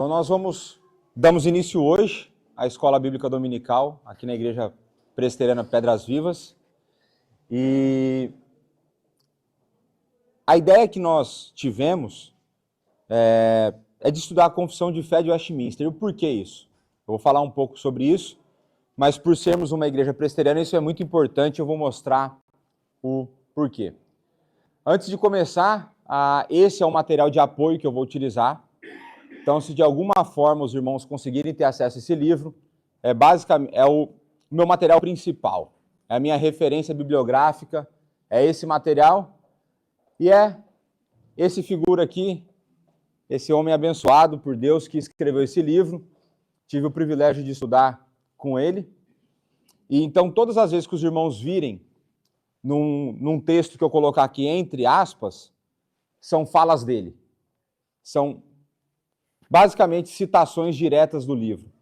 Então damos início hoje à Escola Bíblica Dominical, aqui na Igreja Presbiteriana Pedras Vivas. E a ideia que nós tivemos é de estudar a Confissão de Fé de Westminster. E o porquê isso? Eu vou falar um pouco sobre isso, mas por sermos uma igreja presbiteriana, isso é muito importante, eu vou mostrar o porquê. Antes de começar, esse é o material de apoio que eu vou utilizar. Então, se de alguma forma os irmãos conseguirem ter acesso a esse livro, basicamente é o meu material principal, é a minha referência bibliográfica, é esse material e é esse figura aqui, esse homem abençoado por Deus que escreveu esse livro. Tive o privilégio de estudar com ele. E então, todas as vezes que os irmãos virem num texto que eu colocar aqui entre aspas, são falas dele. São basicamente citações diretas do livro.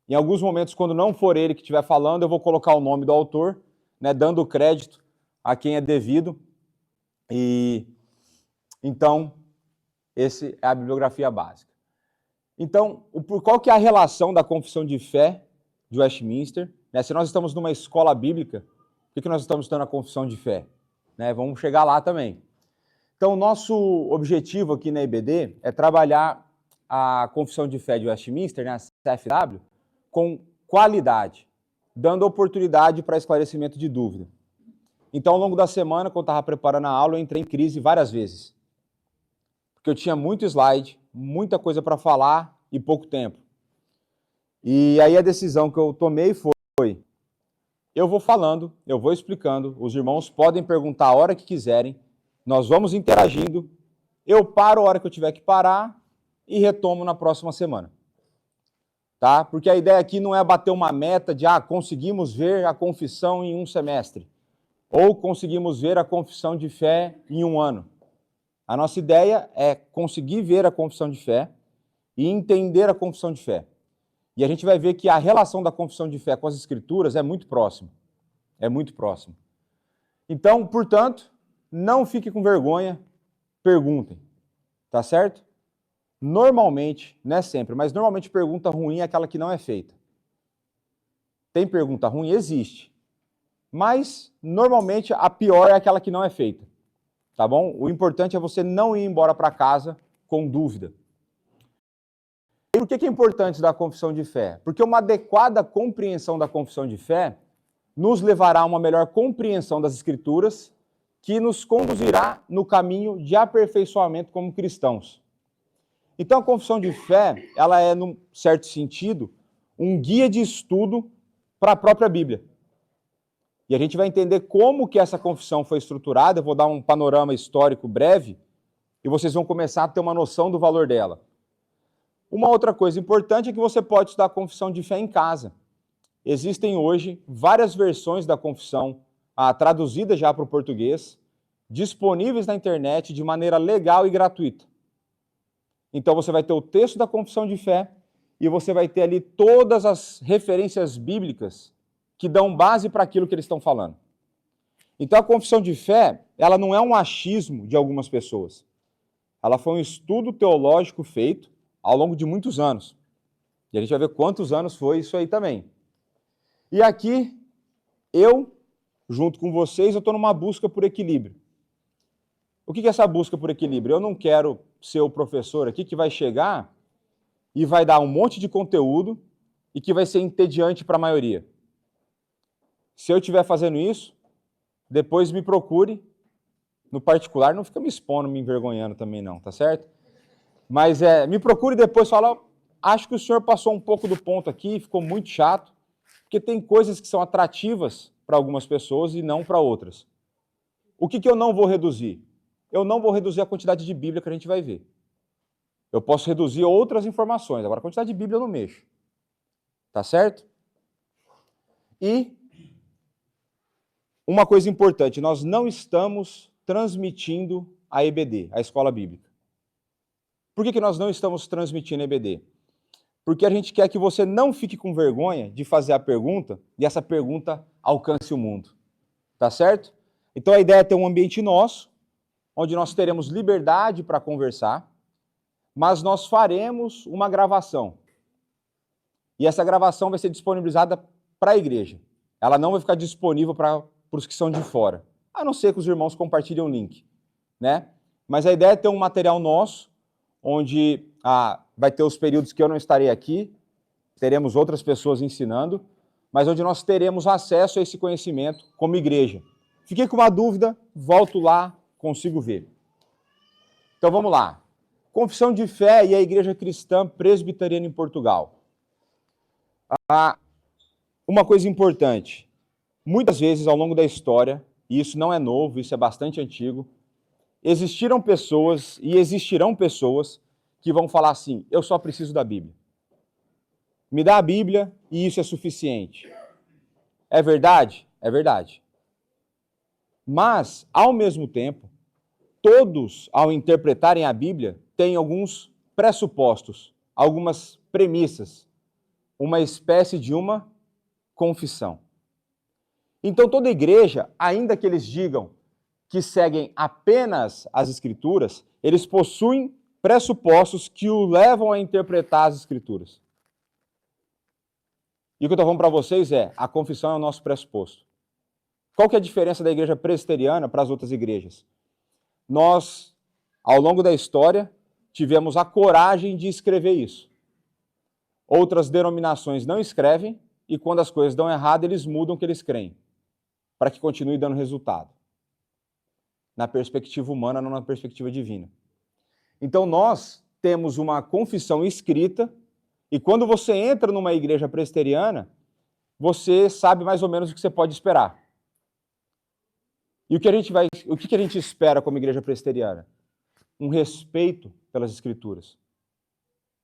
Em alguns momentos, quando não for ele que estiver falando, eu vou colocar o nome do autor, né, dando crédito a quem é devido. E então, essa é a bibliografia básica. Então, qual que é a relação da Confissão de Fé de Westminster? Né, se nós estamos numa escola bíblica, por que nós estamos estudando a Confissão de Fé? Né, vamos chegar lá também. Então, o nosso objetivo aqui na IBD é trabalhar a Confissão de Fé de Westminster, né, a CFW, com qualidade, dando oportunidade para esclarecimento de dúvida. Então, ao longo da semana, quando eu estava preparando a aula, eu entrei em crise várias vezes. Porque eu tinha muito slide, muita coisa para falar e pouco tempo. E aí a decisão que eu tomei foi, eu vou falando, eu vou explicando, os irmãos podem perguntar a hora que quiserem, nós vamos interagindo, eu paro a hora que eu tiver que parar e retomo na próxima semana. Tá? Porque a ideia aqui não é bater uma meta de, conseguimos ver a confissão em um semestre, ou conseguimos ver a confissão de fé em um ano. A nossa ideia é conseguir ver a confissão de fé e entender a confissão de fé. E a gente vai ver que a relação da confissão de fé com as escrituras é muito próxima. É muito próxima. Então, portanto, não fique com vergonha, perguntem. Tá certo? Normalmente, não é sempre, mas normalmente pergunta ruim é aquela que não é feita. Tem pergunta ruim? Existe. Mas, normalmente, a pior é aquela que não é feita. Tá bom? O importante é você não ir embora para casa com dúvida. E por que é importante da confissão de fé? Porque uma adequada compreensão da confissão de fé nos levará a uma melhor compreensão das Escrituras, que nos conduzirá no caminho de aperfeiçoamento como cristãos. Então, a confissão de fé, ela é, num certo sentido, um guia de estudo para a própria Bíblia. E a gente vai entender como que essa confissão foi estruturada. Eu vou dar um panorama histórico breve e vocês vão começar a ter uma noção do valor dela. Uma outra coisa importante é que você pode estudar a confissão de fé em casa. Existem hoje várias versões da confissão, traduzidas já para o português, disponíveis na internet de maneira legal e gratuita. Então você vai ter o texto da confissão de fé e você vai ter ali todas as referências bíblicas que dão base para aquilo que eles estão falando. Então a confissão de fé, ela não é um achismo de algumas pessoas. Ela foi um estudo teológico feito ao longo de muitos anos. E a gente vai ver quantos anos foi isso aí também. E aqui, eu, junto com vocês, eu estou numa busca por equilíbrio. O que é essa busca por equilíbrio? Eu não quero ser o professor aqui que vai chegar e vai dar um monte de conteúdo e que vai ser entediante para a maioria. Se eu estiver fazendo isso, depois me procure no particular, não fica me expondo, me envergonhando também não, tá certo? Mas me procure depois e fala, acho que o senhor passou um pouco do ponto aqui, ficou muito chato, porque tem coisas que são atrativas para algumas pessoas e não para outras. O que eu não vou reduzir? Eu não vou reduzir a quantidade de Bíblia que a gente vai ver. Eu posso reduzir outras informações, agora a quantidade de Bíblia eu não mexo. Tá certo? E uma coisa importante, nós não estamos transmitindo a EBD, a Escola Bíblica. Por que nós não estamos transmitindo a EBD? Porque a gente quer que você não fique com vergonha de fazer a pergunta e essa pergunta alcance o mundo. Tá certo? Então a ideia é ter um ambiente nosso, onde nós teremos liberdade para conversar. mas nós faremos uma gravação. E essa gravação vai ser disponibilizada para a igreja. Ela não vai ficar disponível para os que são de fora, a não ser que os irmãos compartilhem o link, né? Mas a ideia é ter um material nosso, onde vai ter os períodos que eu não estarei aqui, teremos outras pessoas ensinando, mas onde nós teremos acesso a esse conhecimento como igreja. Fiquei com uma dúvida, volto lá, consigo ver. Então vamos lá. Confissão de Fé e a Igreja Cristã Presbiteriana em Portugal. Uma coisa importante, muitas vezes ao longo da história, e isso não é novo, isso é bastante antigo, existiram pessoas e existirão pessoas que vão falar assim, eu só preciso da Bíblia. Me dá a Bíblia e isso é suficiente. É verdade? É verdade. Mas, ao mesmo tempo, todos, ao interpretarem a Bíblia, têm alguns pressupostos, algumas premissas, uma espécie de uma confissão. Então, toda igreja, ainda que eles digam que seguem apenas as Escrituras, eles possuem pressupostos que o levam a interpretar as Escrituras. E o que eu estou falando para vocês é, a confissão é o nosso pressuposto. Qual que é a diferença da igreja presbiteriana para as outras igrejas? Nós, ao longo da história, tivemos a coragem de escrever isso. Outras denominações não escrevem e quando as coisas dão errado, eles mudam o que eles creem, para que continue dando resultado. Na perspectiva humana, não na perspectiva divina. Então nós temos uma confissão escrita e quando você entra numa igreja presbiteriana, você sabe mais ou menos o que você pode esperar. E o que a gente espera como igreja presbiteriana? Um respeito pelas Escrituras.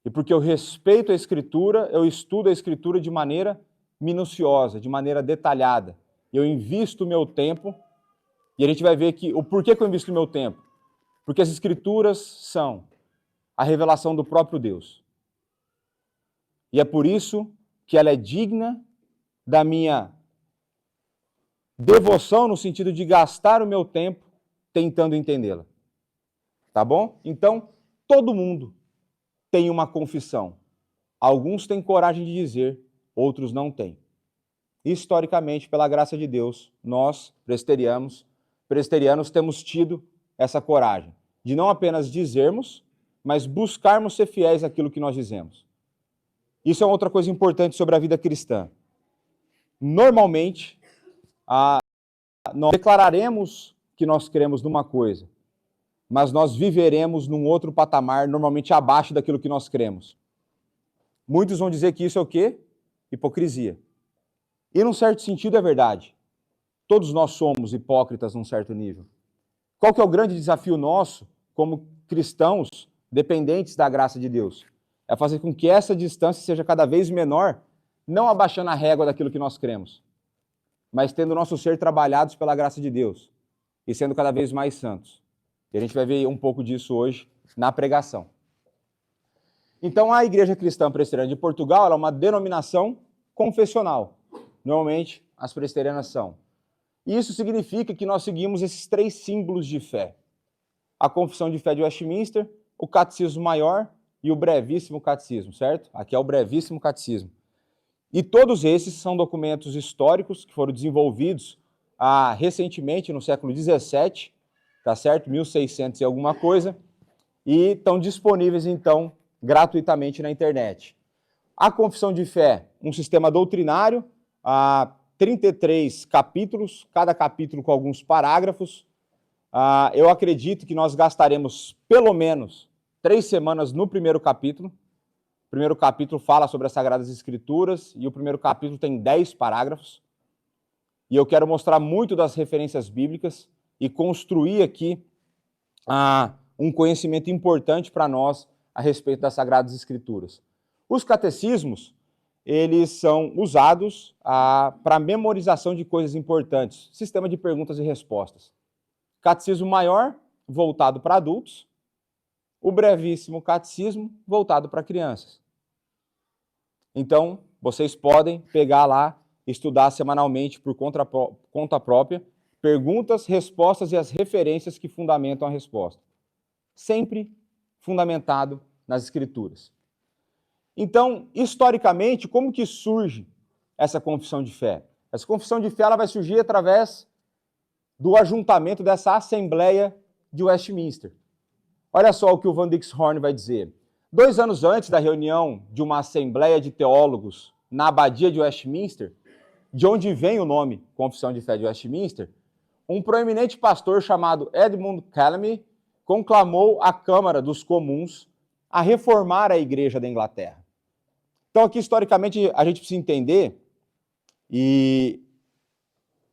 E porque eu respeito a Escritura, eu estudo a Escritura de maneira minuciosa, de maneira detalhada. Eu invisto o meu tempo, e a gente vai ver que o porquê que eu invisto o meu tempo. Porque as Escrituras são a revelação do próprio Deus. E é por isso que ela é digna da minha devoção, no sentido de gastar o meu tempo tentando entendê-la. Tá bom? Então, todo mundo tem uma confissão. Alguns têm coragem de dizer, outros não têm. Historicamente, pela graça de Deus, nós, presbiterianos, temos tido essa coragem de não apenas dizermos, mas buscarmos ser fiéis àquilo que nós dizemos. Isso é outra coisa importante sobre a vida cristã. Normalmente, nós declararemos que nós cremos numa coisa, mas nós viveremos num outro patamar, normalmente abaixo daquilo que nós cremos. Muitos vão dizer que isso é o quê? Hipocrisia. E num certo sentido é verdade. Todos nós somos hipócritas num certo nível. Qual que é o grande desafio nosso, como cristãos dependentes da graça de Deus? É fazer com que essa distância seja cada vez menor, não abaixando a régua daquilo que nós cremos, mas tendo o nosso ser trabalhados pela graça de Deus e sendo cada vez mais santos. E a gente vai ver um pouco disso hoje na pregação. Então, a Igreja Cristã Presbiteriana de Portugal ela é uma denominação confessional. Normalmente, as presbiterianas são. E isso significa que nós seguimos esses 3 símbolos de fé. A Confissão de Fé de Westminster, o Catecismo Maior e o Brevíssimo Catecismo, certo? Aqui é o Brevíssimo Catecismo. E todos esses são documentos históricos que foram desenvolvidos recentemente, no século XVII, tá certo? 1600 e alguma coisa, e estão disponíveis, então, gratuitamente na internet. A Confissão de Fé, um sistema doutrinário, 33 capítulos, cada capítulo com alguns parágrafos. Eu acredito que nós gastaremos pelo menos 3 semanas no primeiro capítulo. O primeiro capítulo fala sobre as Sagradas Escrituras e o primeiro capítulo tem 10 parágrafos. E eu quero mostrar muito das referências bíblicas e construir aqui um conhecimento importante para nós a respeito das Sagradas Escrituras. Os catecismos, eles são usados para memorização de coisas importantes, sistema de perguntas e respostas. Catecismo Maior, voltado para adultos, o Brevíssimo Catecismo, voltado para crianças. Então, vocês podem pegar lá, estudar semanalmente por conta própria, perguntas, respostas e as referências que fundamentam a resposta. Sempre fundamentado nas Escrituras. Então, historicamente, como que surge essa confissão de fé? Essa confissão de fé ela vai surgir através do ajuntamento dessa Assembleia de Westminster. Olha só o que o Van Dix Horn vai dizer. 2 anos antes da reunião de uma Assembleia de Teólogos na Abadia de Westminster, de onde vem o nome Confissão de Fé de Westminster, um proeminente pastor chamado Edmund Calamy conclamou a Câmara dos Comuns a reformar a Igreja da Inglaterra. Então, aqui, historicamente, a gente precisa entender, e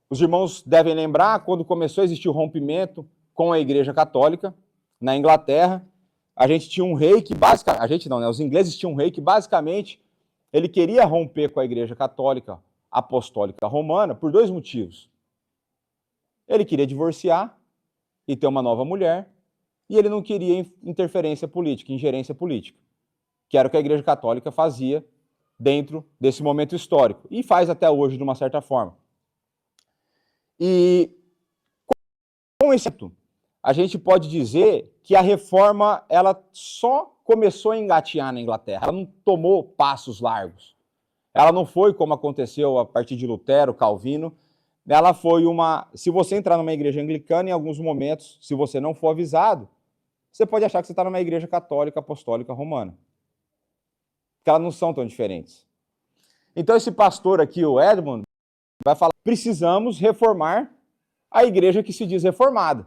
os irmãos devem lembrar, quando começou a existir o rompimento com a Igreja Católica na Inglaterra, a gente tinha um rei que basicamente, a gente não, né? Os ingleses tinham um rei que basicamente ele queria romper com a Igreja Católica Apostólica Romana por 2 motivos. Ele queria divorciar e ter uma nova mulher, e ele não queria interferência política, ingerência política, que era o que a Igreja Católica fazia dentro desse momento histórico, e faz até hoje de uma certa forma. E com esse a gente pode dizer que a reforma ela só começou a engatear na Inglaterra, ela não tomou passos largos. Ela não foi como aconteceu a partir de Lutero, Calvino, ela foi uma... Se você entrar numa igreja anglicana, em alguns momentos, se você não for avisado, você pode achar que você está numa igreja católica, apostólica, romana. Porque elas não são tão diferentes. Então esse pastor aqui, o Edmund, vai falar, precisamos reformar a igreja que se diz reformada.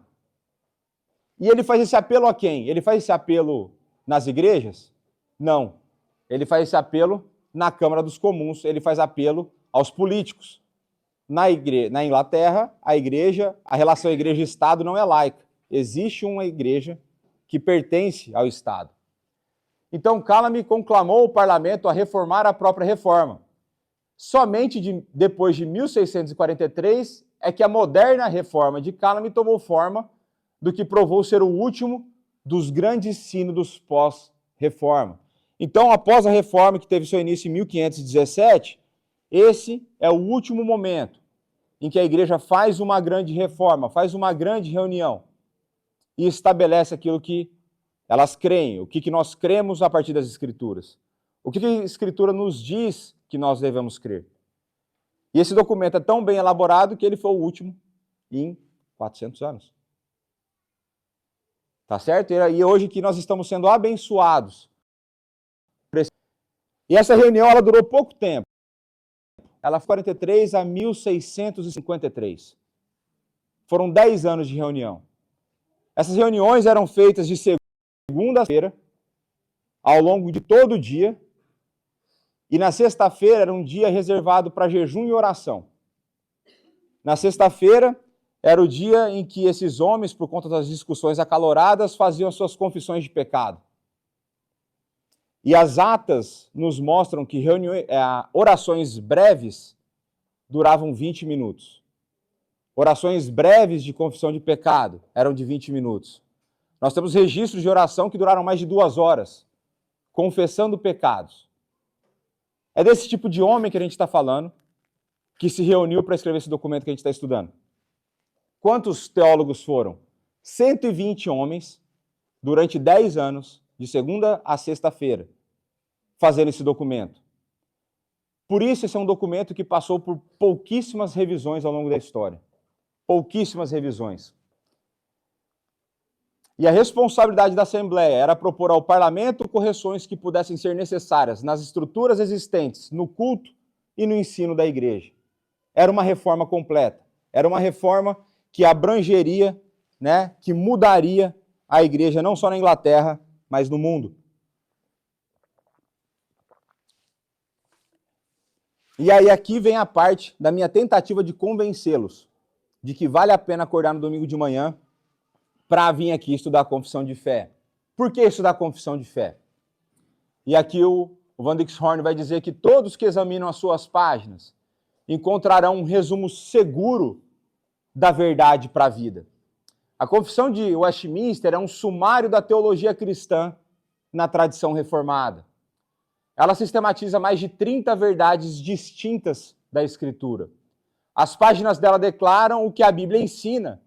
E ele faz esse apelo a quem? Ele faz esse apelo nas igrejas? Não. Ele faz esse apelo na Câmara dos Comuns, ele faz apelo aos políticos. Na Inglaterra, a relação igreja e Estado não é laica. Existe uma igreja que pertence ao Estado. Então, Calamy conclamou o parlamento a reformar a própria reforma. Somente depois de 1643 é que a moderna reforma de Calamy tomou forma do que provou ser o último dos grandes sínodos pós-reforma. Então, após a reforma, que teve seu início em 1517, esse é o último momento em que a igreja faz uma grande reforma, faz uma grande reunião e estabelece aquilo que elas creem, o que nós cremos a partir das Escrituras. O que a Escritura nos diz que nós devemos crer. E esse documento é tão bem elaborado que ele foi o último em 400 anos. Tá certo? E hoje que nós estamos sendo abençoados. E essa reunião ela durou pouco tempo. Ela foi 43 a 1653. Foram 10 anos de reunião. Essas reuniões eram feitas de segunda-feira, ao longo de todo o dia, e na sexta-feira era um dia reservado para jejum e oração. Na sexta-feira era o dia em que esses homens, por conta das discussões acaloradas, faziam as suas confissões de pecado. E as atas nos mostram que orações breves duravam 20 minutos. Orações breves de confissão de pecado eram de 20 minutos. Nós temos registros de oração que duraram mais de 2 horas, confessando pecados. É desse tipo de homem que a gente está falando, que se reuniu para escrever esse documento que a gente está estudando. Quantos teólogos foram? 120 homens, durante 10 anos, de segunda a sexta-feira, fazendo esse documento. Por isso, esse é um documento que passou por pouquíssimas revisões ao longo da história. Pouquíssimas revisões. E a responsabilidade da Assembleia era propor ao parlamento correções que pudessem ser necessárias nas estruturas existentes, no culto e no ensino da igreja. Era uma reforma completa. Era uma reforma que abrangeria, que mudaria a igreja não só na Inglaterra, mas no mundo. E aí aqui vem a parte da minha tentativa de convencê-los de que vale a pena acordar no domingo de manhã para vir aqui estudar a confissão de fé. Por que estudar a confissão de fé? E aqui o Van Dix Horn vai dizer que todos que examinam as suas páginas encontrarão um resumo seguro da verdade para a vida. A confissão de Westminster é um sumário da teologia cristã na tradição reformada. Ela sistematiza mais de 30 verdades distintas da Escritura. As páginas dela declaram o que a Bíblia ensina,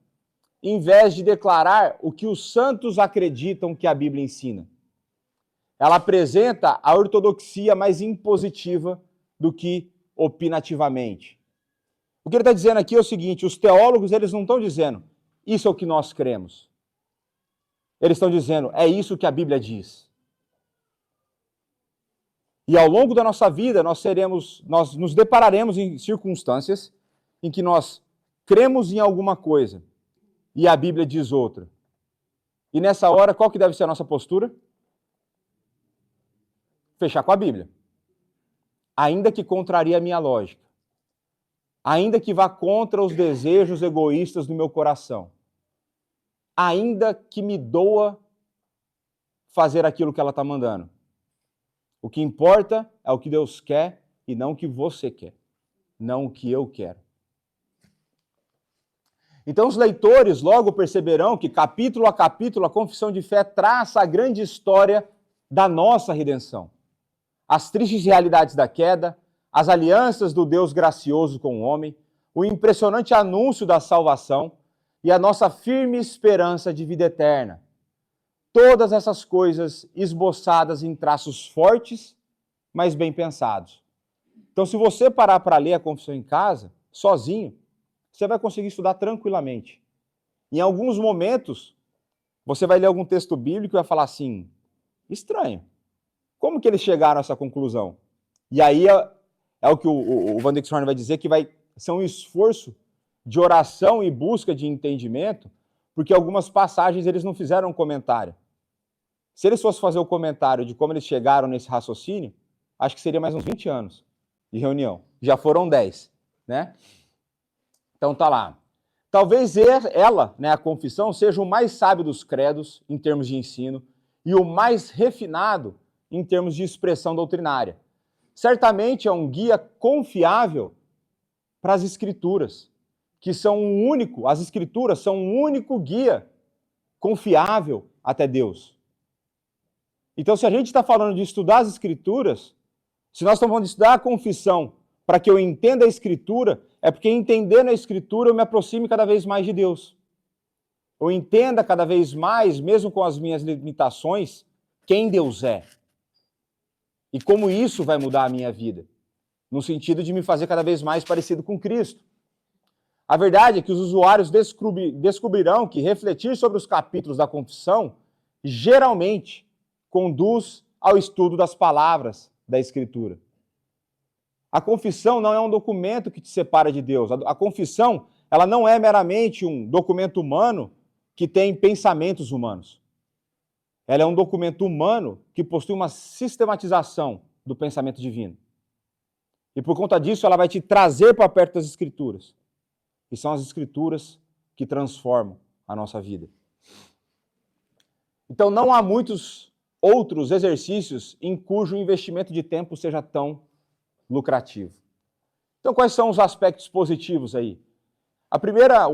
em vez de declarar o que os santos acreditam que a Bíblia ensina. ela apresenta a ortodoxia mais impositiva do que opinativamente. O que ele está dizendo aqui é o seguinte: os teólogos, eles não estão dizendo isso é o que nós cremos. Eles estão dizendo é isso que a Bíblia diz. E ao longo da nossa vida, nós nos depararemos em circunstâncias em que nós cremos em alguma coisa e a Bíblia diz outra. E nessa hora, qual que deve ser a nossa postura? Fechar com a Bíblia. Ainda que contraria a minha lógica. Ainda que vá contra os desejos egoístas do meu coração. Ainda que me doa fazer aquilo que ela está mandando. O que importa é o que Deus quer e não o que você quer. Não o que eu quero. Então os leitores logo perceberão que capítulo a capítulo a confissão de fé traça a grande história da nossa redenção. As tristes realidades da queda, as alianças do Deus gracioso com o homem, o impressionante anúncio da salvação e a nossa firme esperança de vida eterna. Todas essas coisas esboçadas em traços fortes, mas bem pensados. Então, se você parar para ler a confissão em casa, sozinho, você vai conseguir estudar tranquilamente. Em alguns momentos, você vai ler algum texto bíblico e vai falar assim, estranho. Como que eles chegaram a essa conclusão? E aí é o que o Van Dixhoorn vai dizer, que vai ser um esforço de oração e busca de entendimento, porque algumas passagens eles não fizeram um comentário. Se eles fossem fazer o comentário de como eles chegaram nesse raciocínio, acho que seria mais uns 20 anos de reunião. Já foram 10, né? Então tá lá. Talvez ela, né, a confissão, seja o mais sábio dos credos em termos de ensino e o mais refinado em termos de expressão doutrinária. Certamente é um guia confiável para as Escrituras, que são as Escrituras são um único guia confiável até Deus. Então, se a gente está falando de estudar as Escrituras, se nós estamos falando de estudar a confissão para que eu entenda a Escritura, é porque entendendo a Escritura eu me aproxime cada vez mais de Deus. Eu entenda cada vez mais, mesmo com as minhas limitações, quem Deus é. E como isso vai mudar a minha vida, no sentido de me fazer cada vez mais parecido com Cristo. A verdade é que os usuários descobrirão que refletir sobre os capítulos da confissão geralmente conduz ao estudo das palavras da Escritura. A confissão não é um documento que te separa de Deus. A confissão, ela não é meramente um documento humano que tem pensamentos humanos. Ela é um documento humano que possui uma sistematização do pensamento divino. E por conta disso, ela vai te trazer para perto das Escrituras. E são as Escrituras que transformam a nossa vida. Então, não há muitos outros exercícios em cujo investimento de tempo seja tão lucrativo. Então, quais são os aspectos positivos aí? O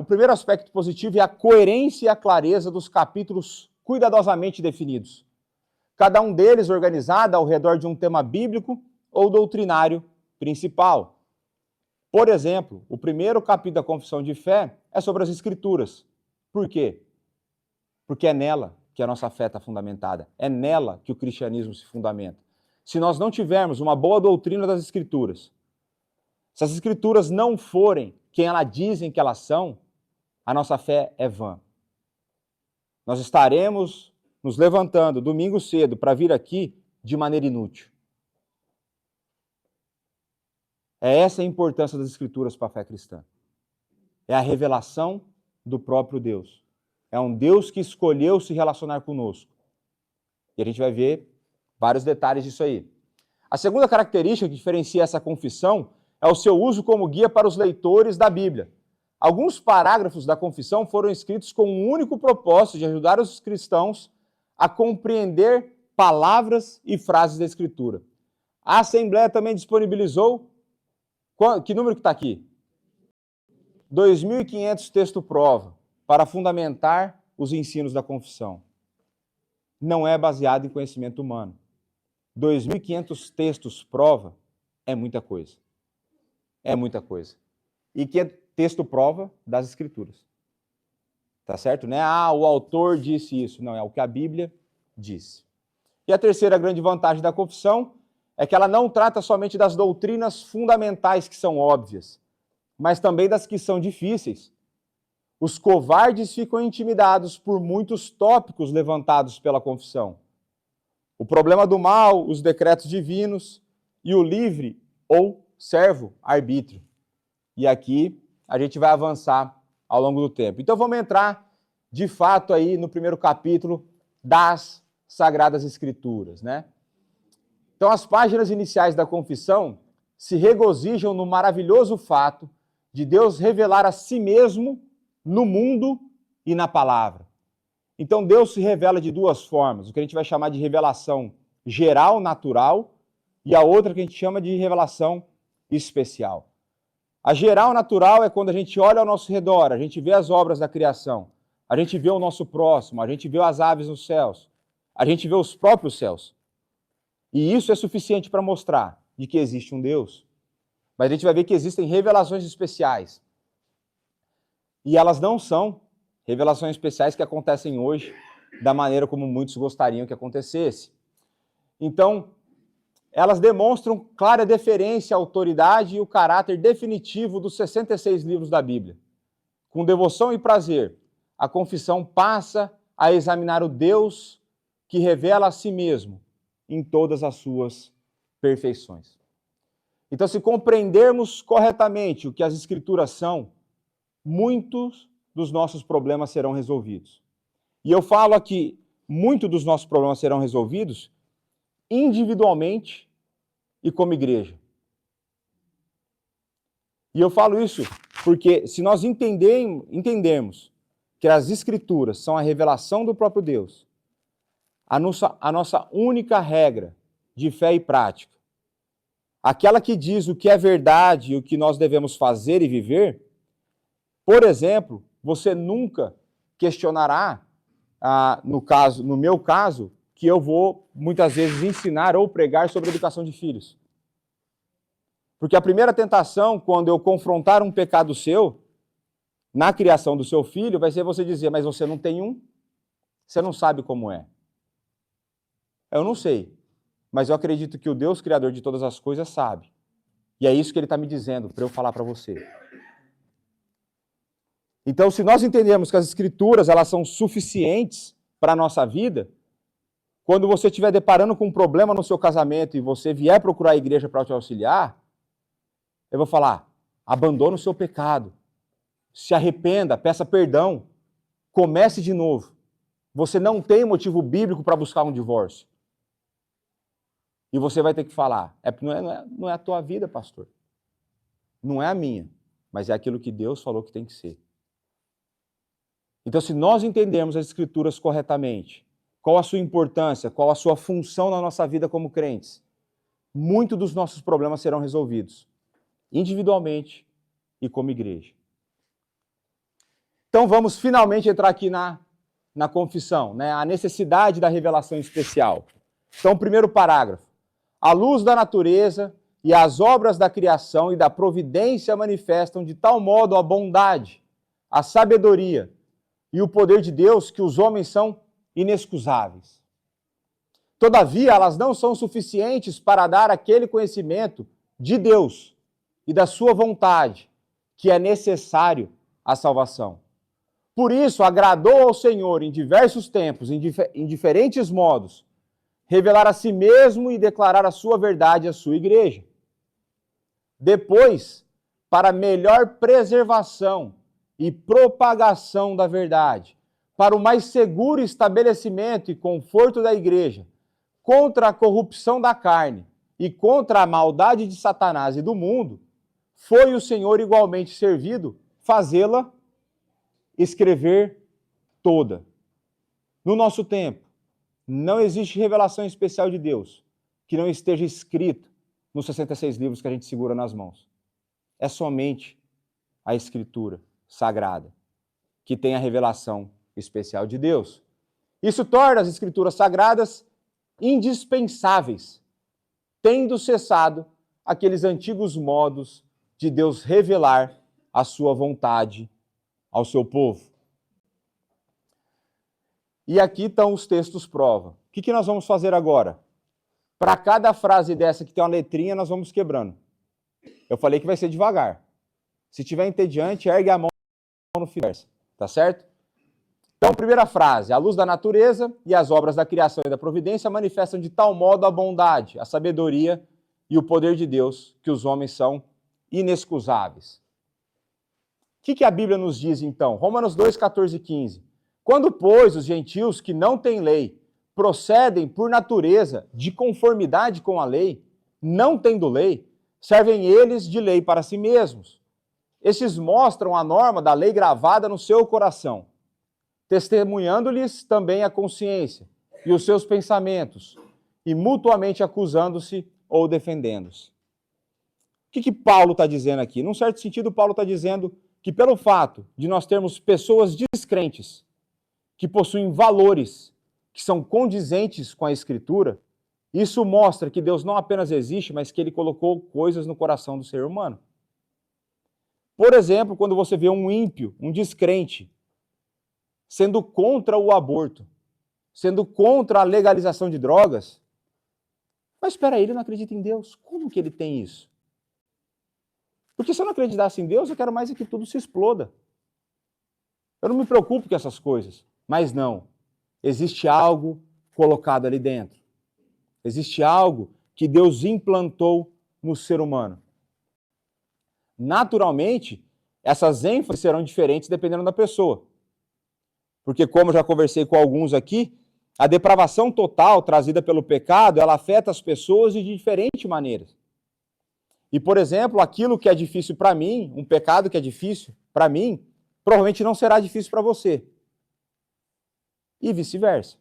primeiro aspecto positivo é a coerência e a clareza dos capítulos cuidadosamente definidos. Cada um deles organizado ao redor de um tema bíblico ou doutrinário principal. Por exemplo, o primeiro capítulo da Confissão de Fé é sobre as Escrituras. Por quê? Porque é nela que a nossa fé está fundamentada. É nela que o cristianismo se fundamenta. Se nós não tivermos uma boa doutrina das Escrituras, se as Escrituras não forem quem elas dizem que elas são, a nossa fé é vã. Nós estaremos nos levantando domingo cedo para vir aqui de maneira inútil. É essa a importância das Escrituras para a fé cristã. É a revelação do próprio Deus. É um Deus que escolheu se relacionar conosco. E a gente vai ver vários detalhes disso aí. A segunda característica que diferencia essa confissão é o seu uso como guia para os leitores da Bíblia. Alguns parágrafos da confissão foram escritos com um único propósito de ajudar os cristãos a compreender palavras e frases da Escritura. A Assembleia também disponibilizou, que número que está aqui? 2.500 texto-prova para fundamentar os ensinos da confissão. Não é baseado em conhecimento humano. 2.500 textos-prova é muita coisa. É muita coisa. E que é texto-prova das Escrituras. Tá certo? Não é, o autor disse isso. Não, é o que a Bíblia diz. E a terceira grande vantagem da confissão é que ela não trata somente das doutrinas fundamentais que são óbvias, mas também das que são difíceis. Os covardes ficam intimidados por muitos tópicos levantados pela confissão. O problema do mal, os decretos divinos e o livre ou servo-arbítrio. E aqui a gente vai avançar ao longo do tempo. Então vamos entrar, de fato, aí no primeiro capítulo das Sagradas Escrituras, né? Então as páginas iniciais da confissão se regozijam no maravilhoso fato de Deus revelar a si mesmo no mundo e na palavra. Então Deus se revela de duas formas, o que a gente vai chamar de revelação geral, natural, e a outra que a gente chama de revelação especial. A geral, natural, é quando a gente olha ao nosso redor, a gente vê as obras da criação, a gente vê o nosso próximo, a gente vê as aves nos céus, a gente vê os próprios céus. E isso é suficiente para mostrar de que existe um Deus. Mas a gente vai ver que existem revelações especiais. E elas não são revelações especiais que acontecem hoje da maneira como muitos gostariam que acontecesse. Então, elas demonstram clara deferência à autoridade e o caráter definitivo dos 66 livros da Bíblia. Com devoção e prazer, a confissão passa a examinar o Deus que revela a si mesmo em todas as suas perfeições. Então, se compreendermos corretamente o que as Escrituras são, muitos dos nossos problemas serão resolvidos. E eu falo aqui, muitos dos nossos problemas serão resolvidos individualmente e como igreja. E eu falo isso porque se nós entendermos que as Escrituras são a revelação do próprio Deus, a nossa única regra de fé e prática, aquela que diz o que é verdade e o que nós devemos fazer e viver, por exemplo, você nunca questionará, no meu caso, que eu vou muitas vezes ensinar ou pregar sobre a educação de filhos. Porque a primeira tentação, quando eu confrontar um pecado seu, na criação do seu filho, vai ser você dizer, mas você não tem um? Você não sabe como é. Eu não sei, mas eu acredito que o Deus Criador de todas as coisas sabe. E é isso que ele está me dizendo, para eu falar para você. Então, se nós entendemos que as Escrituras elas são suficientes para a nossa vida, quando você estiver deparando com um problema no seu casamento e você vier procurar a igreja para te auxiliar, eu vou falar, abandone o seu pecado, se arrependa, peça perdão, comece de novo. Você não tem motivo bíblico para buscar um divórcio. E você vai ter que falar, não é a tua vida, pastor. Não é a minha, mas é aquilo que Deus falou que tem que ser. Então, se nós entendermos as Escrituras corretamente, qual a sua importância, qual a sua função na nossa vida como crentes, muitos dos nossos problemas serão resolvidos, individualmente e como igreja. Então, vamos finalmente entrar aqui na confissão, né? A necessidade da revelação especial. Então, o primeiro parágrafo. A luz da natureza e as obras da criação e da providência manifestam de tal modo a bondade, a sabedoria e o poder de Deus que os homens são inexcusáveis. Todavia, elas não são suficientes para dar aquele conhecimento de Deus e da sua vontade que é necessário à salvação. Por isso, agradou ao Senhor em diversos tempos, em diferentes modos, revelar a si mesmo e declarar a sua verdade à sua igreja. Depois, para melhor preservação e propagação da verdade, para o mais seguro estabelecimento e conforto da igreja, contra a corrupção da carne e contra a maldade de Satanás e do mundo, foi o Senhor igualmente servido fazê-la escrever toda. No nosso tempo, não existe revelação especial de Deus que não esteja escrita nos 66 livros que a gente segura nas mãos. É somente a Escritura Sagrada que tem a revelação especial de Deus. Isso torna as Escrituras Sagradas indispensáveis, tendo cessado aqueles antigos modos de Deus revelar a sua vontade ao seu povo. E aqui estão os textos prova que nós vamos fazer agora? Para cada frase dessa que tem uma letrinha, nós vamos quebrando. Eu falei que vai ser devagar. Se tiver entediante, ergue a mão no final, tá certo? Então, primeira frase, a luz da natureza e as obras da criação e da providência manifestam de tal modo a bondade, a sabedoria e o poder de Deus, que os homens são inexcusáveis. O que a Bíblia nos diz, então? Romanos 2, 14 e 15. Quando, pois, os gentios que não têm lei procedem por natureza de conformidade com a lei, não tendo lei, servem eles de lei para si mesmos. Estes mostram a norma da lei gravada no seu coração, testemunhando-lhes também a consciência e os seus pensamentos, e mutuamente acusando-se ou defendendo-se. O que Paulo está dizendo aqui? Num certo sentido, Paulo está dizendo que pelo fato de nós termos pessoas descrentes, que possuem valores que são condizentes com a Escritura, isso mostra que Deus não apenas existe, mas que Ele colocou coisas no coração do ser humano. Por exemplo, quando você vê um ímpio, um descrente, sendo contra o aborto, sendo contra a legalização de drogas, mas espera aí, ele não acredita em Deus. Como que ele tem isso? Porque se eu não acreditasse em Deus, eu quero mais é que tudo se exploda. Eu não me preocupo com essas coisas. Mas não. Existe algo colocado ali dentro. Existe algo que Deus implantou no ser humano. Naturalmente, essas ênfases serão diferentes dependendo da pessoa. Porque, como eu já conversei com alguns aqui, a depravação total trazida pelo pecado, ela afeta as pessoas de diferentes maneiras. E, por exemplo, aquilo que é difícil para mim, um pecado que é difícil para mim, provavelmente não será difícil para você. E vice-versa.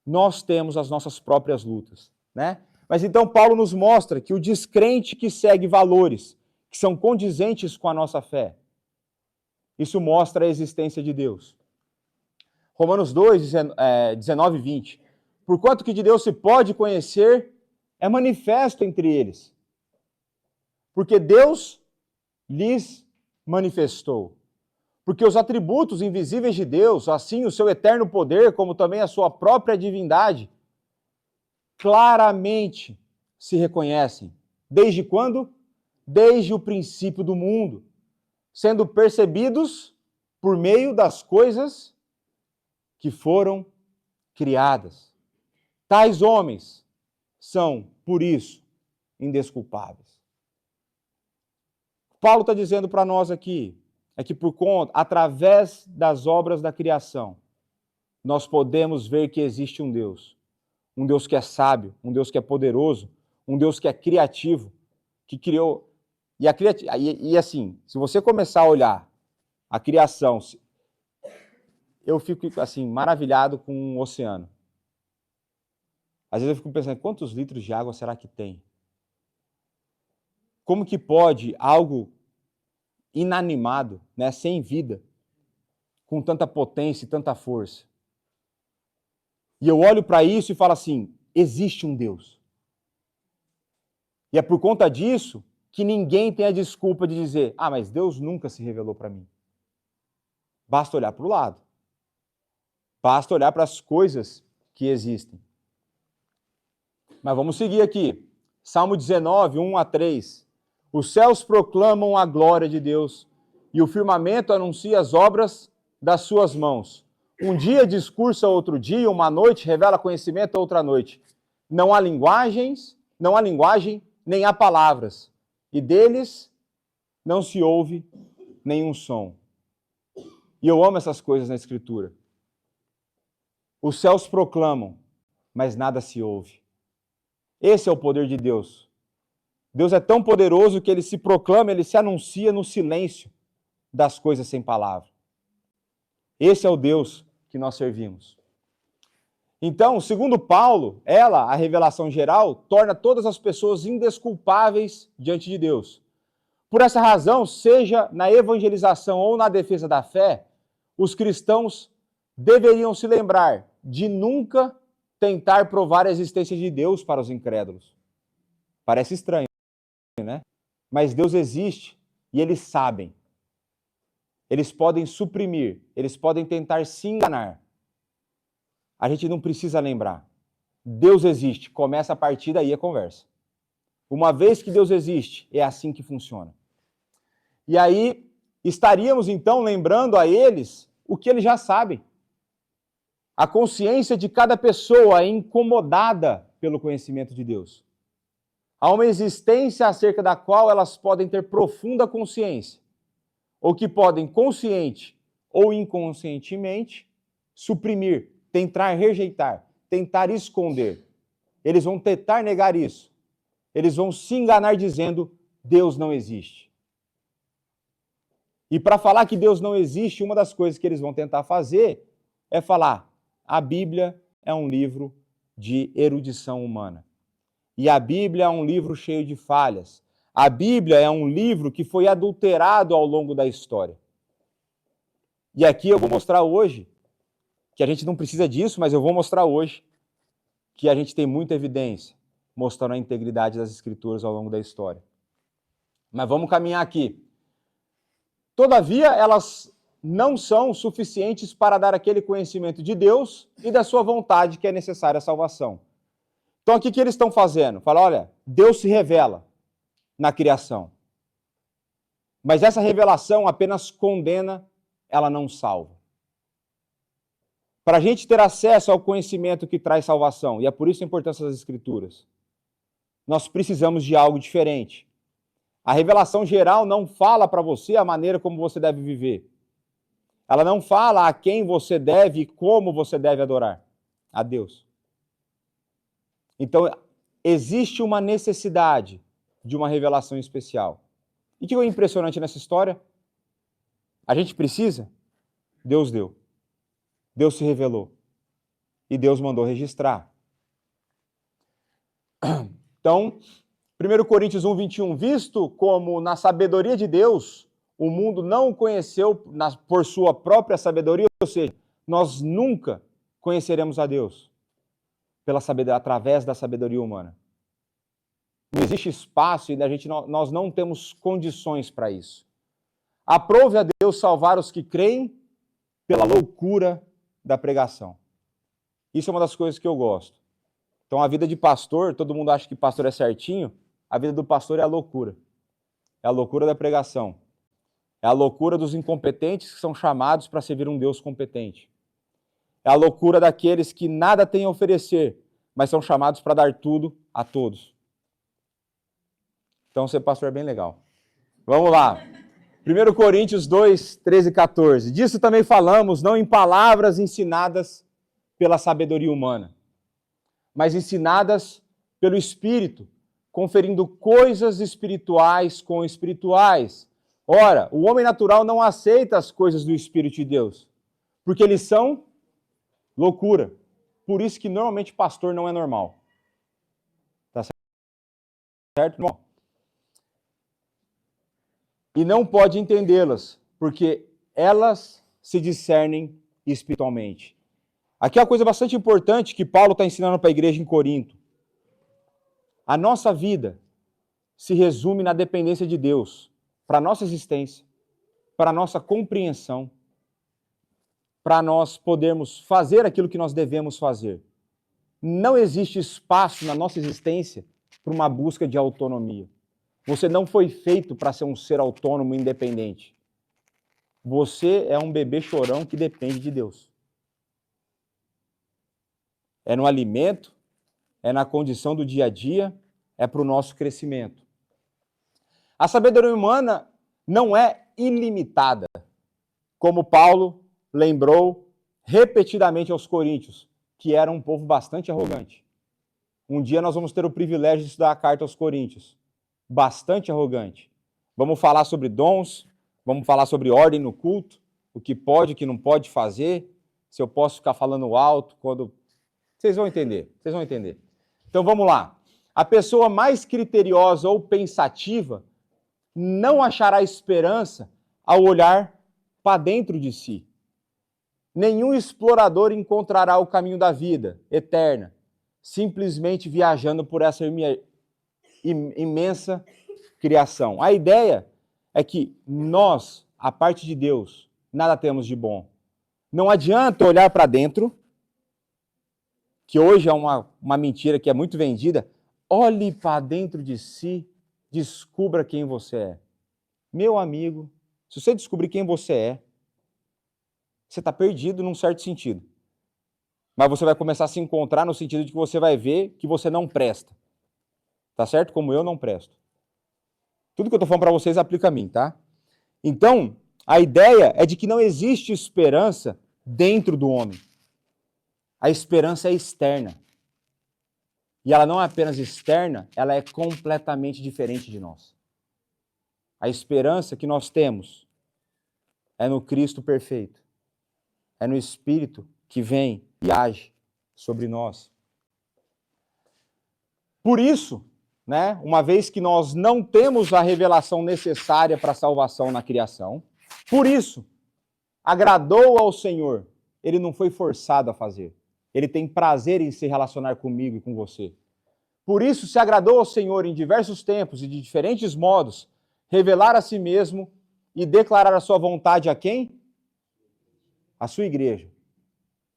Nós temos as nossas próprias lutas, né? Mas então Paulo nos mostra que o descrente que segue valores que são condizentes com a nossa fé, isso mostra a existência de Deus. Romanos 2, 19 e 20. Porquanto que de Deus se pode conhecer, é manifesto entre eles. Porque Deus lhes manifestou. Porque os atributos invisíveis de Deus, assim o seu eterno poder, como também a sua própria divindade, claramente se reconhecem. Desde quando? Desde o princípio do mundo, sendo percebidos por meio das coisas que foram criadas. Tais homens são, por isso, indesculpáveis. Paulo está dizendo para nós aqui, é que por conta, através das obras da criação, nós podemos ver que existe um Deus que é sábio, um Deus que é poderoso, um Deus que é criativo, que criou. E assim, se você começar a olhar a criação, eu fico assim, maravilhado com o oceano. Às vezes eu fico pensando, quantos litros de água será que tem? Como que pode algo inanimado, né, sem vida, com tanta potência e tanta força? E eu olho para isso e falo assim, existe um Deus. E é por conta disso que ninguém tem a desculpa de dizer, mas Deus nunca se revelou para mim. Basta olhar para o lado. Basta olhar para as coisas que existem. Mas vamos seguir aqui. Salmo 19, 1 a 3. Os céus proclamam a glória de Deus e o firmamento anuncia as obras das suas mãos. Um dia discursa outro dia, uma noite revela conhecimento outra noite. Não há linguagem, nem há palavras, e deles não se ouve nenhum som. E eu amo essas coisas na Escritura. Os céus proclamam, mas nada se ouve. Esse é o poder de Deus. Deus é tão poderoso que ele se proclama, ele se anuncia no silêncio das coisas sem palavra. Esse é o Deus que nós servimos. Então, segundo Paulo, a revelação geral, torna todas as pessoas indesculpáveis diante de Deus. Por essa razão, seja na evangelização ou na defesa da fé, os cristãos deveriam se lembrar de nunca tentar provar a existência de Deus para os incrédulos. Parece estranho, né? Mas Deus existe e eles sabem. Eles podem suprimir, eles podem tentar se enganar. a gente não precisa lembrar. Deus existe, começa a partir daí a conversa. Uma vez que Deus existe, é assim que funciona. E aí, estaríamos então lembrando a eles o que eles já sabem. A consciência de cada pessoa é incomodada pelo conhecimento de Deus. Há uma existência acerca da qual elas podem ter profunda consciência, ou que podem, consciente ou inconscientemente, suprimir, tentar rejeitar, tentar esconder. Eles vão tentar negar isso. Eles vão se enganar dizendo: Deus não existe. E para falar que Deus não existe, uma das coisas que eles vão tentar fazer é falar: a Bíblia é um livro de erudição humana. E a Bíblia é um livro cheio de falhas. A Bíblia é um livro que foi adulterado ao longo da história. E aqui eu vou mostrar hoje, que a gente não precisa disso, mas eu vou mostrar hoje, que a gente tem muita evidência mostrando a integridade das Escrituras ao longo da história. Mas vamos caminhar aqui. Todavia, elas não são suficientes para dar aquele conhecimento de Deus e da sua vontade que é necessária à salvação. Então, aqui o que eles estão fazendo? Fala, olha, Deus se revela na criação. Mas essa revelação apenas condena, ela não salva. Para a gente ter acesso ao conhecimento que traz salvação, e é por isso a importância das Escrituras, nós precisamos de algo diferente. A revelação geral não fala para você a maneira como você deve viver. Ela não fala a quem você deve e como você deve adorar a Deus. Então, existe uma necessidade de uma revelação especial. E o que é impressionante nessa história? A gente precisa? Deus deu. Deus se revelou. E Deus mandou registrar. Então, 1 Coríntios 1, 21, visto como na sabedoria de Deus, o mundo não o conheceu por sua própria sabedoria, ou seja, nós nunca conheceremos a Deus através da sabedoria humana. Não existe espaço e nós não temos condições para isso. Aprove a Deus salvar os que creem pela loucura da pregação. Isso é uma das coisas que eu gosto. Então, a vida de pastor, todo mundo acha que pastor é certinho, a vida do pastor é a loucura. É a loucura da pregação. É a loucura dos incompetentes que são chamados para servir um Deus competente. É a loucura daqueles que nada têm a oferecer, mas são chamados para dar tudo a todos. Então, ser pastor é bem legal. Vamos lá. 1 Coríntios 2, 13 e 14. Disso também falamos, não em palavras ensinadas pela sabedoria humana, mas ensinadas pelo Espírito, conferindo coisas espirituais com espirituais. Ora, o homem natural não aceita as coisas do Espírito de Deus, porque eles são loucura. Por isso que normalmente pastor não é normal. Tá certo? E não pode entendê-las, porque elas se discernem espiritualmente. Aqui é uma coisa bastante importante que Paulo está ensinando para a igreja em Corinto. A nossa vida se resume na dependência de Deus para a nossa existência, para a nossa compreensão, para nós podermos fazer aquilo que nós devemos fazer. Não existe espaço na nossa existência para uma busca de autonomia. Você não foi feito para ser um ser autônomo e independente. Você é um bebê chorão que depende de Deus. É no alimento, é na condição do dia a dia, é para o nosso crescimento. A sabedoria humana não é ilimitada, como Paulo lembrou repetidamente aos coríntios, que era um povo bastante arrogante. Um dia nós vamos ter o privilégio de estudar a carta aos coríntios. Bastante arrogante. Vamos falar sobre dons, vamos falar sobre ordem no culto, o que pode e o que não pode fazer, se eu posso ficar falando alto, quando... Vocês vão entender. Então vamos lá. A pessoa mais criteriosa ou pensativa não achará esperança ao olhar para dentro de si. Nenhum explorador encontrará o caminho da vida eterna, simplesmente viajando por essa imensa criação. A ideia é que nós, a parte de Deus, nada temos de bom. Não adianta olhar para dentro que hoje é uma mentira que é muito vendida, olhe para dentro de si, descubra quem você é. Meu amigo, se você descobrir quem você é, você está perdido num certo sentido. Mas você vai começar a se encontrar no sentido de que você vai ver que você não presta. Tá certo? Como eu não presto. Tudo que eu estou falando para vocês aplica a mim, tá? Então, a ideia é de que não existe esperança dentro do homem. A esperança é externa. E ela não é apenas externa, ela é completamente diferente de nós. A esperança que nós temos é no Cristo perfeito. É no Espírito que vem e age sobre nós. Por isso, né, uma vez que nós não temos a revelação necessária para a salvação na criação, por isso, agradou ao Senhor. Ele não foi forçado a fazer. Ele tem prazer em se relacionar comigo e com você. Por isso, se agradou ao Senhor em diversos tempos e de diferentes modos, revelar a si mesmo e declarar a sua vontade a quem? A sua igreja.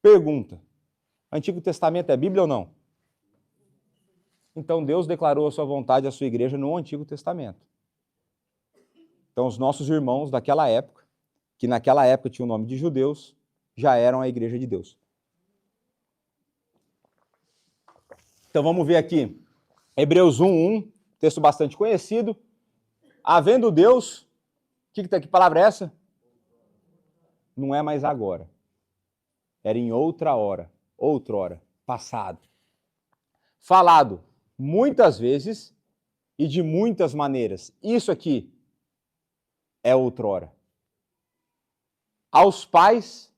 Pergunta: Antigo Testamento é Bíblia ou não? Então Deus declarou a sua vontade à sua igreja no Antigo Testamento. Então os nossos irmãos daquela época, que naquela época tinham o nome de judeus, já eram a igreja de Deus. Então vamos ver aqui, Hebreus 1:1, texto bastante conhecido. Havendo Deus, que palavra é essa? Não é mais agora. Era em outrora, passado. Falado muitas vezes e de muitas maneiras. Isso aqui é outrora. Aos pais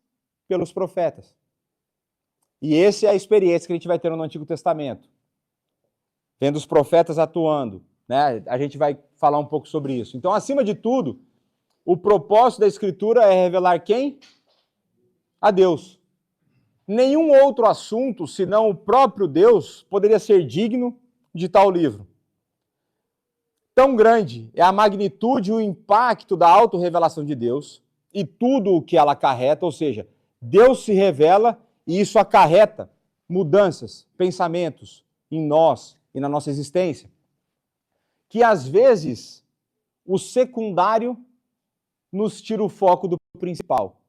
pelos profetas. E essa é a experiência que a gente vai ter no Antigo Testamento. Vendo os profetas atuando, né? A gente vai falar um pouco sobre isso. Então, acima de tudo, o propósito da Escritura é revelar quem? A Deus. Nenhum outro assunto, senão o próprio Deus, poderia ser digno de tal livro. Tão grande é a magnitude e o impacto da autorrevelação de Deus e tudo o que ela acarreta, ou seja, Deus se revela e isso acarreta mudanças, pensamentos em nós e na nossa existência, que às vezes o secundário nos tira o foco do principal.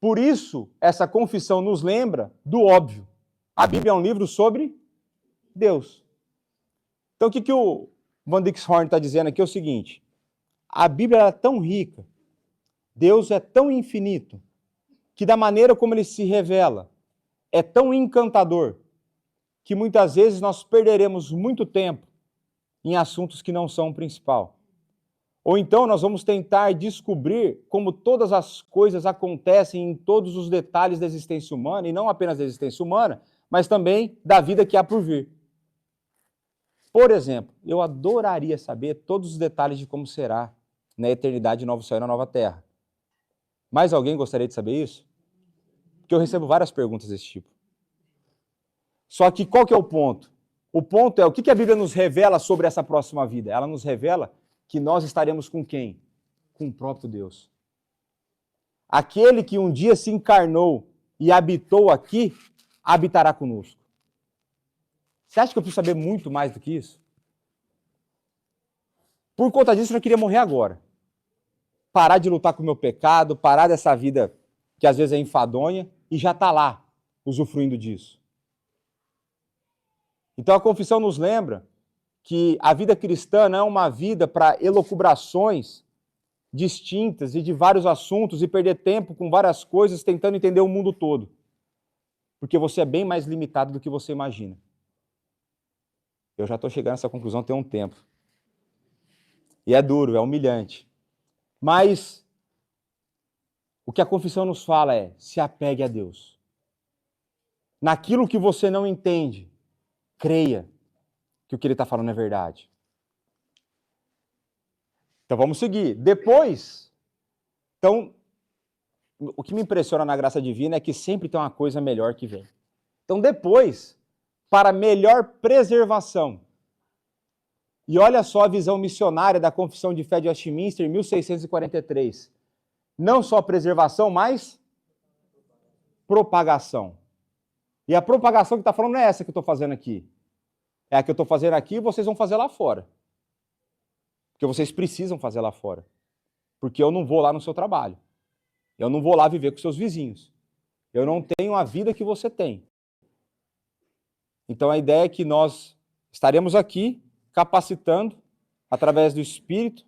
Por isso, essa confissão nos lembra do óbvio. A Bíblia é um livro sobre Deus. Então, o que o Van Dixhoorn está dizendo aqui é o seguinte: a Bíblia é tão rica, Deus é tão infinito, que da maneira como ele se revela, é tão encantador, que muitas vezes nós perderemos muito tempo em assuntos que não são o principal. Ou então nós vamos tentar descobrir como todas as coisas acontecem em todos os detalhes da existência humana, e não apenas da existência humana, mas também da vida que há por vir. Por exemplo, eu adoraria saber todos os detalhes de como será na eternidade novo céu e na nova terra. Mais alguém gostaria de saber isso? Porque eu recebo várias perguntas desse tipo. Só que qual que é o ponto? O ponto é o que a Bíblia nos revela sobre essa próxima vida? Ela nos revela que nós estaremos com quem? Com o próprio Deus. Aquele que um dia se encarnou e habitou aqui, habitará conosco. Você acha que eu preciso saber muito mais do que isso? Por conta disso, eu já queria morrer agora. Parar de lutar com o meu pecado, parar dessa vida que às vezes é enfadonha e já está lá, usufruindo disso. Então a confissão nos lembra que a vida cristã não é uma vida para elucubrações distintas e de vários assuntos e perder tempo com várias coisas tentando entender o mundo todo. Porque você é bem mais limitado do que você imagina. Eu já estou chegando a essa conclusão tem um tempo. E é duro, é humilhante. Mas o que a confissão nos fala é: se apegue a Deus. Naquilo que você não entende, creia que o que ele está falando é verdade. Então vamos seguir. Depois, então, o que me impressiona na graça divina é que sempre tem uma coisa melhor que vem. Então depois, para melhor preservação. E olha só a visão missionária da Confissão de Fé de Westminster, em 1643. Não só preservação, mas propagação. E a propagação que está falando não é essa que eu estou fazendo aqui. É a que eu estou fazendo aqui e vocês vão fazer lá fora. Porque vocês precisam fazer lá fora. Porque eu não vou lá no seu trabalho. Eu não vou lá viver com seus vizinhos. Eu não tenho a vida que você tem. Então a ideia é que nós estaremos aqui capacitando através do Espírito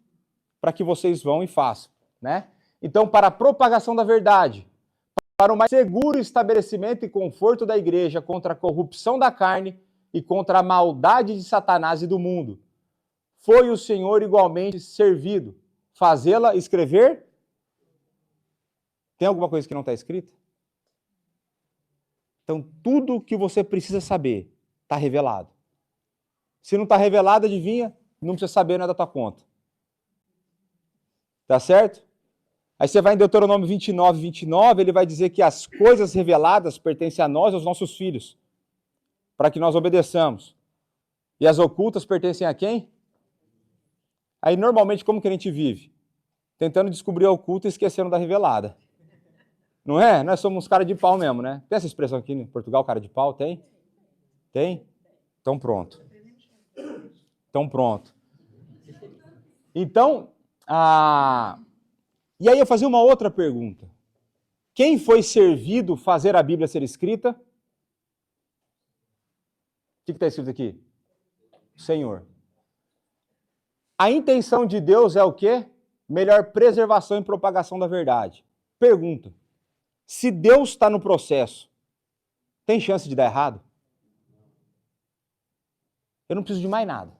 para que vocês vão e façam, né? Então, para a propagação da verdade, para o mais seguro estabelecimento e conforto da igreja contra a corrupção da carne e contra a maldade de Satanás e do mundo, foi o Senhor igualmente servido. Fazê-la escrever? Tem alguma coisa que não está escrita? Então, tudo que você precisa saber está revelado. Se não está revelado, adivinha? Não precisa saber, não é da tua conta. Tá certo? Aí você vai em Deuteronômio 29, 29, ele vai dizer que as coisas reveladas pertencem a nós e aos nossos filhos, para que nós obedeçamos. E as ocultas pertencem a quem? Aí, normalmente, como que a gente vive? Tentando descobrir a oculta e esquecendo da revelada. Não é? Nós somos cara de pau mesmo, né? Tem essa expressão aqui em Portugal, cara de pau? Tem? Tem? Então pronto. Então pronto. Então, e aí eu fazia uma outra pergunta. Quem foi servido fazer a Bíblia ser escrita? O que está escrito aqui? O Senhor. A intenção de Deus é o quê? Melhor preservação e propagação da verdade. Pergunta. Se Deus está no processo, tem chance de dar errado? Eu não preciso de mais nada.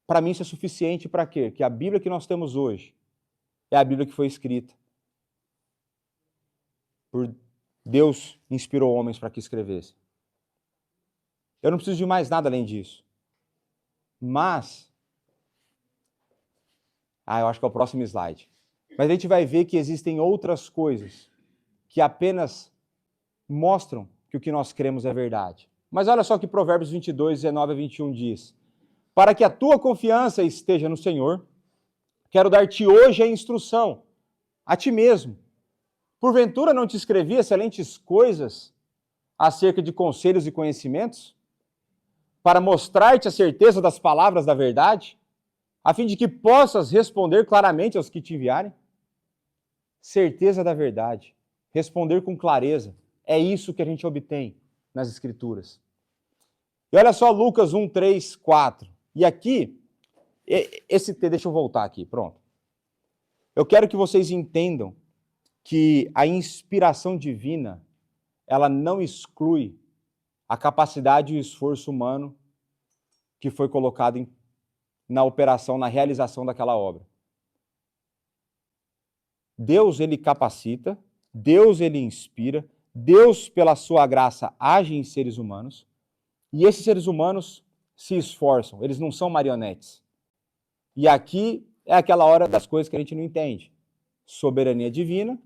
Para mim isso é suficiente para quê? Que a Bíblia que nós temos hoje é a Bíblia que foi escrita. Por Deus inspirou homens para que escrevessem. Eu não preciso de mais nada além disso. Mas, eu acho que é o próximo slide. Mas a gente vai ver que existem outras coisas que apenas mostram que o que nós cremos é verdade. Mas olha só que Provérbios 22, 19 a 21 diz. Para que a tua confiança esteja no Senhor, quero dar-te hoje a instrução, a ti mesmo. Porventura não te escrevi excelentes coisas acerca de conselhos e conhecimentos? Para mostrar-te a certeza das palavras da verdade, a fim de que possas responder claramente aos que te enviarem? Certeza da verdade. Responder com clareza. É isso que a gente obtém nas Escrituras. E olha só Lucas 1, 3, 4. E aqui, deixa eu voltar aqui, pronto. Eu quero que vocês entendam que a inspiração divina, ela não exclui a capacidade e o esforço humano que foi colocado na operação, na realização daquela obra. Deus, ele capacita, Deus, ele inspira, Deus, pela sua graça, age em seres humanos, e esses seres humanos se esforçam, eles não são marionetes. E aqui é aquela hora das coisas que a gente não entende. Soberania divina,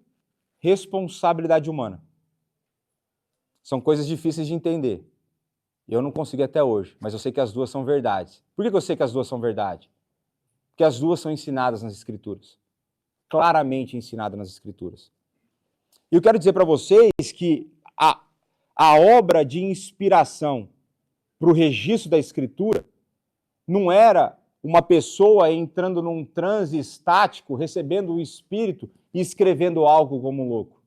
responsabilidade humana. São coisas difíceis de entender. Eu não consegui até hoje, mas eu sei que as duas são verdades. Por que eu sei que as duas são verdade? Porque as duas são ensinadas nas Escrituras. Claramente ensinadas nas Escrituras. E eu quero dizer para vocês que a obra de inspiração para o registro da Escritura não era uma pessoa entrando num transe estático, recebendo o Espírito e escrevendo algo como um louco.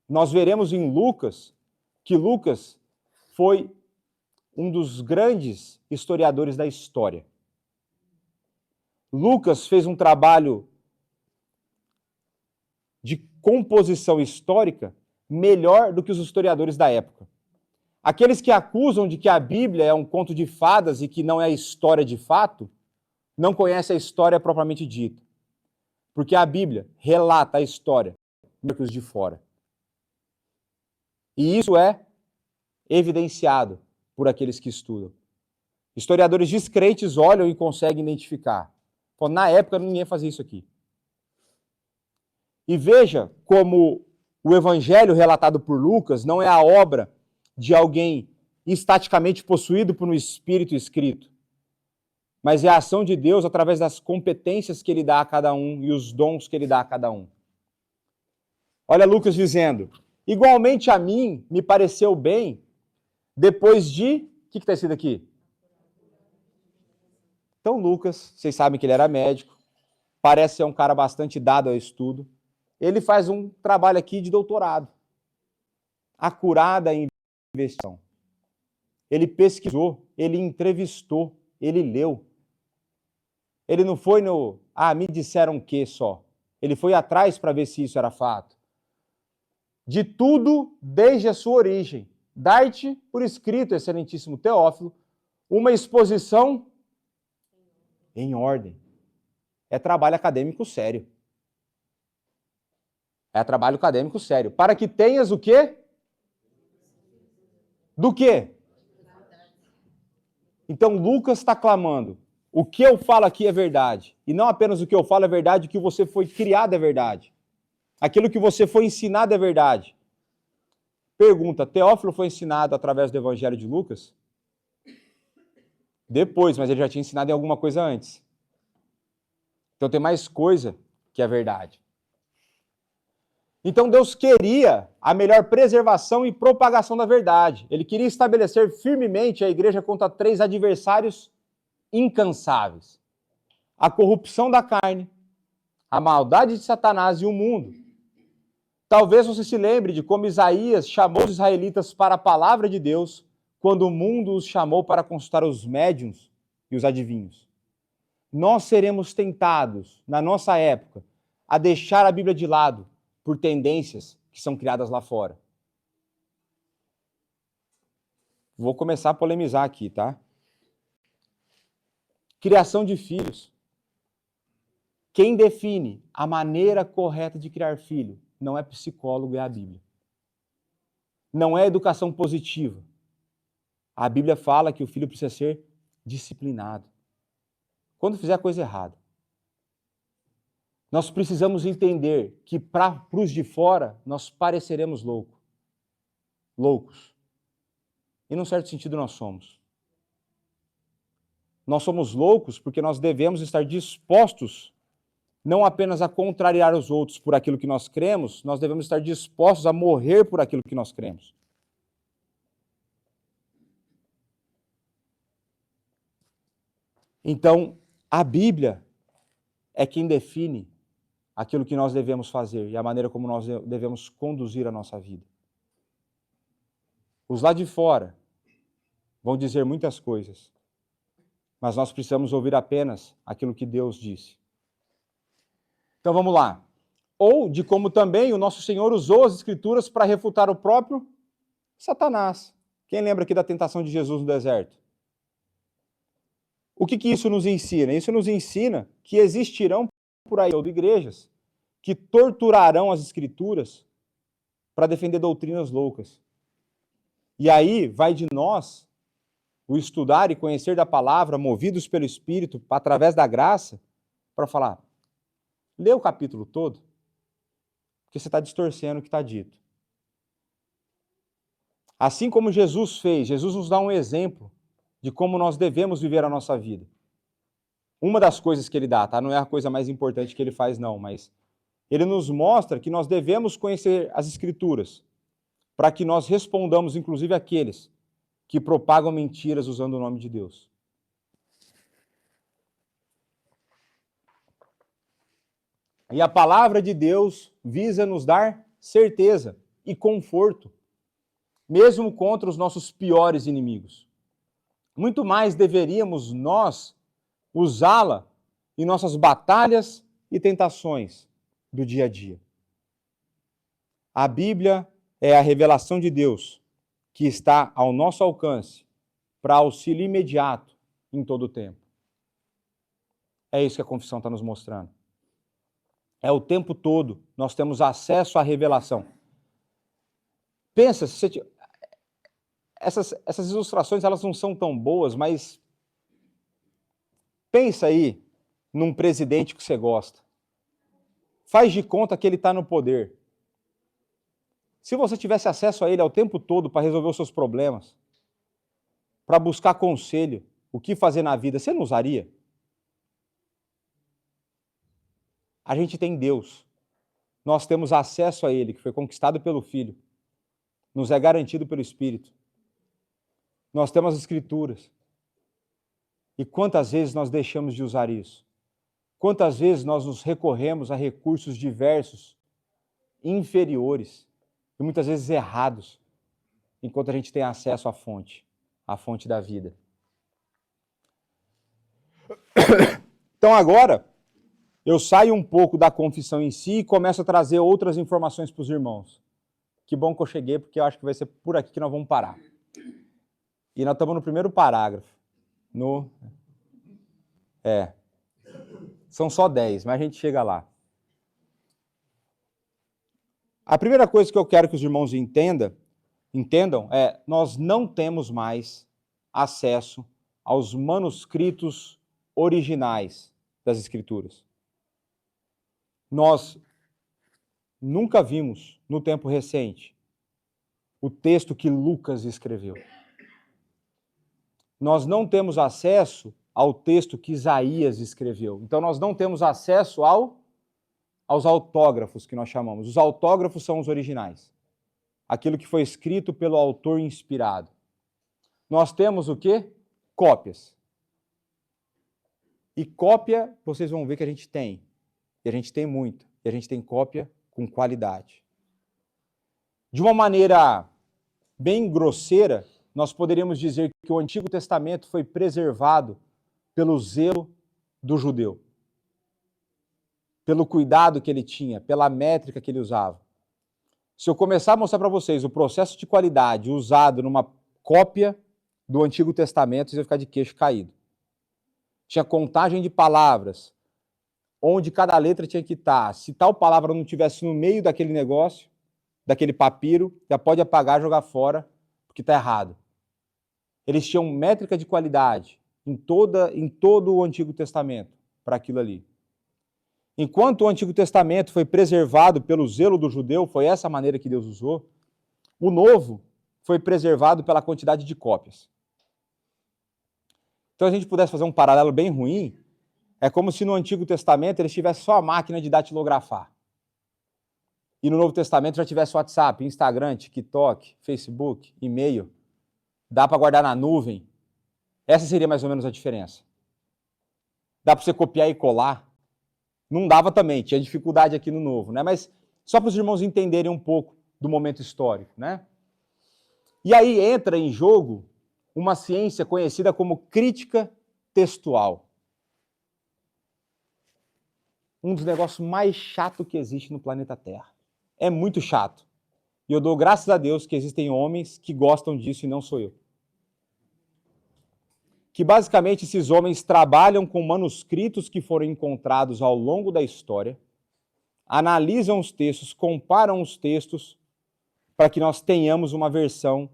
Nós veremos em Lucas que Lucas foi um dos grandes historiadores da história. Lucas fez um trabalho de composição histórica melhor do que os historiadores da época. Aqueles que acusam de que a Bíblia é um conto de fadas e que não é história de fato, não conhecem a história propriamente dita. Porque a Bíblia relata a história dos de fora. E isso é evidenciado por aqueles que estudam. Historiadores descrentes olham e conseguem identificar. Pô, na época ninguém fazia isso aqui. E veja como o evangelho relatado por Lucas não é a obra de alguém estaticamente possuído por um espírito escrito, mas é a ação de Deus através das competências que ele dá a cada um e os dons que ele dá a cada um. Olha Lucas dizendo, Igualmente a mim, me pareceu bem, depois de... O que está escrito aqui? Então, Lucas, vocês sabem que ele era médico, parece ser um cara bastante dado ao estudo. Ele faz um trabalho aqui de doutorado. Acurada investigação. Ele pesquisou, ele entrevistou, ele leu. Ele não foi no... me disseram que só. Ele foi atrás para ver se isso era fato. De tudo, desde a sua origem. Dar-te por escrito, excelentíssimo Teófilo, uma exposição em ordem. É trabalho acadêmico sério. É trabalho acadêmico sério. Para que tenhas o quê? Do quê? Então, Lucas está clamando. O que eu falo aqui é verdade. E não apenas o que eu falo é verdade, o que você foi criado é verdade. Aquilo que você foi ensinado é verdade. Pergunta, Teófilo foi ensinado através do Evangelho de Lucas? Depois, mas ele já tinha ensinado em alguma coisa antes. Então tem mais coisa que é verdade. Então Deus queria a melhor preservação e propagação da verdade. Ele queria estabelecer firmemente a igreja contra 3 adversários incansáveis: a corrupção da carne, a maldade de Satanás e o mundo. Talvez você se lembre de como Isaías chamou os israelitas para a palavra de Deus quando o mundo os chamou para consultar os médiuns e os adivinhos. Nós seremos tentados, na nossa época, a deixar a Bíblia de lado por tendências que são criadas lá fora. Vou começar a polemizar aqui, tá? Criação de filhos. Quem define a maneira correta de criar filho não é psicólogo, é a Bíblia. Não é educação positiva. A Bíblia fala que o filho precisa ser disciplinado quando fizer a coisa errada. Nós precisamos entender que para os de fora nós pareceremos loucos. E num certo sentido nós somos. Nós somos loucos porque nós devemos estar dispostos não apenas a contrariar os outros por aquilo que nós cremos, nós devemos estar dispostos a morrer por aquilo que nós cremos. Então, a Bíblia é quem define aquilo que nós devemos fazer e a maneira como nós devemos conduzir a nossa vida. Os lá de fora vão dizer muitas coisas, mas nós precisamos ouvir apenas aquilo que Deus disse. Então vamos lá. Ou de como também o nosso Senhor usou as Escrituras para refutar o próprio Satanás. Quem lembra aqui da tentação de Jesus no deserto? O que isso nos ensina? Isso nos ensina que existirão por aí igrejas que torturarão as Escrituras para defender doutrinas loucas. E aí vai de nós o estudar e conhecer da palavra, movidos pelo Espírito, através da graça, para falar, lê o capítulo todo, porque você está distorcendo o que está dito. Assim como Jesus fez, Jesus nos dá um exemplo de como nós devemos viver a nossa vida. Uma das coisas que ele dá, tá? Não é a coisa mais importante que ele faz, não, mas ele nos mostra que nós devemos conhecer as Escrituras para que nós respondamos, inclusive, àqueles que propagam mentiras usando o nome de Deus. E a palavra de Deus visa nos dar certeza e conforto, mesmo contra os nossos piores inimigos. Muito mais deveríamos nós usá-la em nossas batalhas e tentações do dia a dia. A Bíblia é a revelação de Deus que está ao nosso alcance para auxílio imediato em todo o tempo. É isso que a confissão está nos mostrando. É o tempo todo nós temos acesso à revelação. Pensa, essas ilustrações elas não são tão boas, mas pensa aí num presidente que você gosta. Faz de conta que ele está no poder. Se você tivesse acesso a ele ao tempo todo para resolver os seus problemas, para buscar conselho, o que fazer na vida, você não usaria? A gente tem Deus. Nós temos acesso a Ele, que foi conquistado pelo Filho. nos é garantido pelo Espírito. Nós temos as Escrituras. E quantas vezes nós deixamos de usar isso? Quantas vezes nós nos recorremos a recursos diversos, inferiores, e muitas vezes errados, enquanto a gente tem acesso à fonte da vida. Então agora, eu saio um pouco da confissão em si e começo a trazer outras informações para os irmãos. Que bom que eu cheguei, porque eu acho que vai ser por aqui que nós vamos parar. E nós estamos no primeiro parágrafo. São só 10, mas a gente chega lá. A primeira coisa que eu quero que os irmãos entendam é: nós não temos mais acesso aos manuscritos originais das Escrituras. Nós nunca vimos, no tempo recente, o texto que Lucas escreveu. Nós não temos acesso ao texto que Isaías escreveu. Então, nós não temos acesso aos autógrafos, que nós chamamos. Os autógrafos são os originais. Aquilo que foi escrito pelo autor inspirado. Nós temos o quê? Cópias. E cópia, vocês vão ver que a gente tem. E a gente tem muito. E a gente tem cópia com qualidade. De uma maneira bem grosseira, nós poderíamos dizer que o Antigo Testamento foi preservado pelo zelo do judeu, pelo cuidado que ele tinha, pela métrica que ele usava. Se eu começar a mostrar para vocês o processo de qualidade usado numa cópia do Antigo Testamento, vocês vão ficar de queixo caído. Tinha contagem de palavras, onde cada letra tinha que estar. Se tal palavra não estivesse no meio daquele negócio, daquele papiro, já pode apagar e jogar fora, porque está errado. Eles tinham métrica de qualidade em todo o Antigo Testamento para aquilo ali. Enquanto o Antigo Testamento foi preservado pelo zelo do judeu, foi essa a maneira que Deus usou, o Novo foi preservado pela quantidade de cópias. Então, se a gente pudesse fazer um paralelo bem ruim, é como se no Antigo Testamento eles tivessem só a máquina de datilografar. E no Novo Testamento já tivesse WhatsApp, Instagram, TikTok, Facebook, e-mail. Dá para guardar na nuvem. Essa seria mais ou menos a diferença. Dá para você copiar e colar. Não dava também, tinha dificuldade aqui no Novo, né? Mas só para os irmãos entenderem um pouco do momento histórico, né? E aí entra em jogo uma ciência conhecida como crítica textual. Um dos negócios mais chatos que existe no planeta Terra. É muito chato. E eu dou graças a Deus que existem homens que gostam disso e não sou eu. Que basicamente esses homens trabalham com manuscritos que foram encontrados ao longo da história, analisam os textos, comparam os textos, para que nós tenhamos uma versão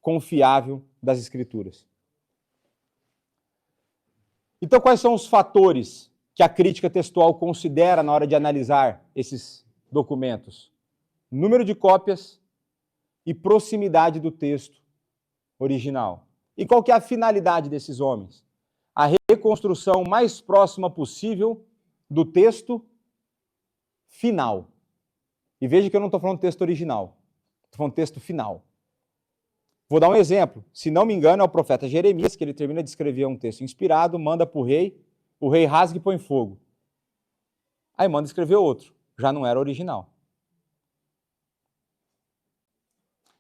confiável das Escrituras. Então, quais são os fatores que a crítica textual considera na hora de analisar esses documentos? Número de cópias e proximidade do texto original. E qual que é a finalidade desses homens? A reconstrução mais próxima possível do texto final. E veja que eu não estou falando texto original, estou falando texto final. Vou dar um exemplo. Se não me engano, é o profeta Jeremias, que ele termina de escrever um texto inspirado, manda para o rei rasga e põe fogo. Aí manda escrever outro, já não era original.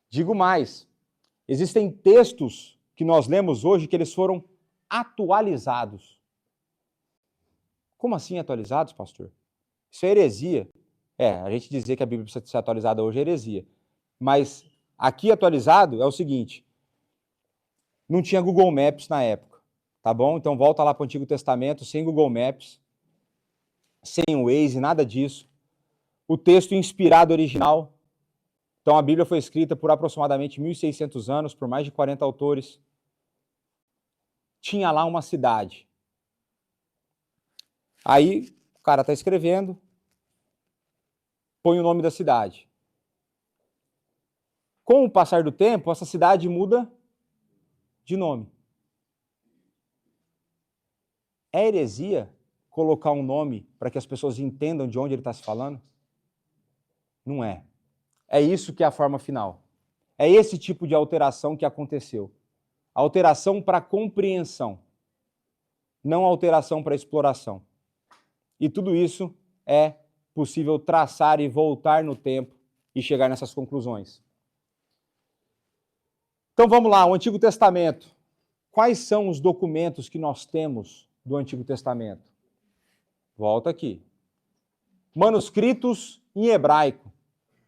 Digo mais, existem textos que nós lemos hoje que eles foram atualizados. Como assim atualizados, pastor? Isso é heresia. A gente dizer que a Bíblia precisa ser atualizada hoje é heresia. Mas aqui atualizado é o seguinte, não tinha Google Maps na época, tá bom? Então volta lá para o Antigo Testamento, sem Google Maps, sem o Waze, nada disso. O texto inspirado original. Então a Bíblia foi escrita por aproximadamente 1.600 anos, por mais de 40 autores. Tinha lá uma cidade. Aí o cara está escrevendo, põe o nome da cidade. Com o passar do tempo, essa cidade muda de nome. É heresia colocar um nome para que as pessoas entendam de onde ele está se falando? Não é. É isso que é a forma final. É esse tipo de alteração que aconteceu. Alteração para compreensão, não alteração para exploração. E tudo isso é possível traçar e voltar no tempo e chegar nessas conclusões. Então vamos lá, o Antigo Testamento. Quais são os documentos que nós temos do Antigo Testamento? Volta aqui. Manuscritos em hebraico.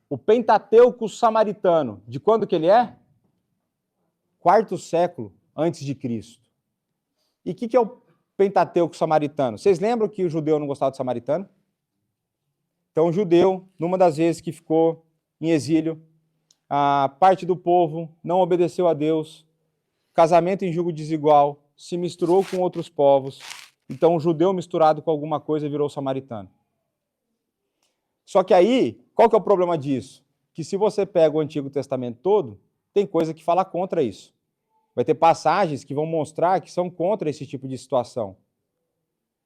O Pentateuco samaritano. De quando que ele é? Quarto século antes de Cristo. E o que é o Pentateuco samaritano? Vocês lembram que o judeu não gostava do samaritano? Então o judeu, numa das vezes que ficou em exílio, a parte do povo não obedeceu a Deus, casamento em julgo desigual, se misturou com outros povos, então o judeu misturado com alguma coisa virou samaritano. Só que aí, qual que é o problema disso? Que se você pega o Antigo Testamento todo, tem coisa que fala contra isso. Vai ter passagens que vão mostrar que são contra esse tipo de situação.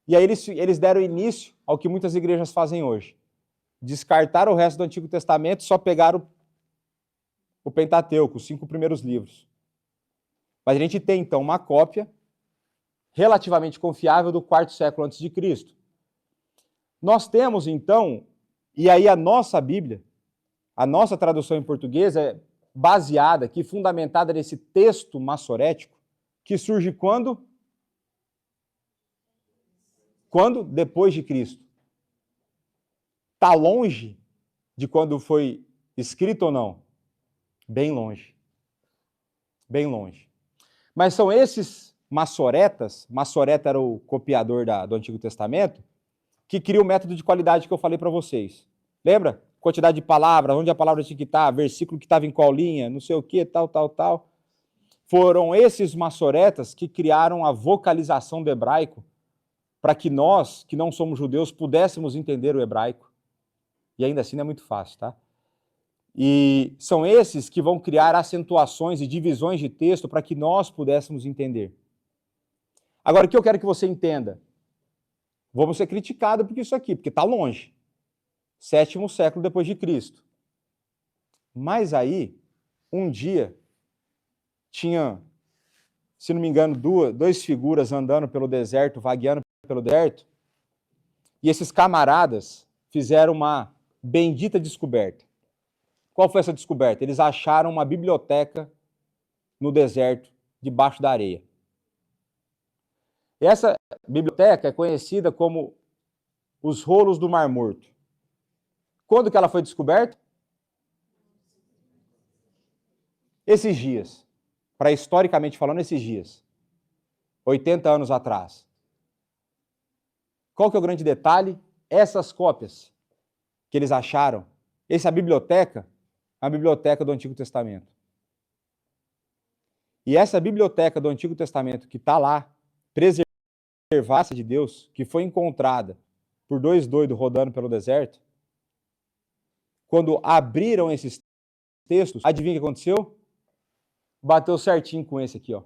E aí eles deram início ao que muitas igrejas fazem hoje. Descartaram o resto do Antigo Testamento e só pegaram o Pentateuco, os 5 primeiros livros. Mas a gente tem, então, uma cópia relativamente confiável do quarto século antes de Cristo. Nós temos, então, e aí a nossa Bíblia, a nossa tradução em português é baseada aqui, fundamentada nesse texto massorético, que surge quando? Quando? Depois de Cristo. Está longe de quando foi escrito ou não? Bem longe. Bem longe. Mas são esses massoretas, Massoreta era o copiador do Antigo Testamento, que cria o método de qualidade que eu falei para vocês. Lembra? Quantidade de palavras, onde a palavra tinha que estar, versículo que estava em qual linha, não sei o que, tal. Foram esses massoretas que criaram a vocalização do hebraico para que nós, que não somos judeus, pudéssemos entender o hebraico. E ainda assim não é muito fácil, tá? E são esses que vão criar acentuações e divisões de texto para que nós pudéssemos entender. Agora, o que eu quero que você entenda? Vamos ser criticados por isso aqui, porque está longe. 7º século depois de Cristo. Mas aí, um dia, tinha, se não me engano, duas figuras andando pelo deserto, vagueando pelo deserto, e esses camaradas fizeram uma bendita descoberta. Qual foi essa descoberta? Eles acharam uma biblioteca no deserto, debaixo da areia. Essa biblioteca é conhecida como os rolos do Mar Morto. Quando que ela foi descoberta? Esses dias. Para historicamente falando, esses dias. 80 anos atrás. Qual que é o grande detalhe? Essas cópias que eles acharam, essa biblioteca, a biblioteca do Antigo Testamento. E essa biblioteca do Antigo Testamento que está lá, preservada de Deus, que foi encontrada por 2 doidos rodando pelo deserto, quando abriram esses textos, adivinha o que aconteceu? Bateu certinho com esse aqui, ó.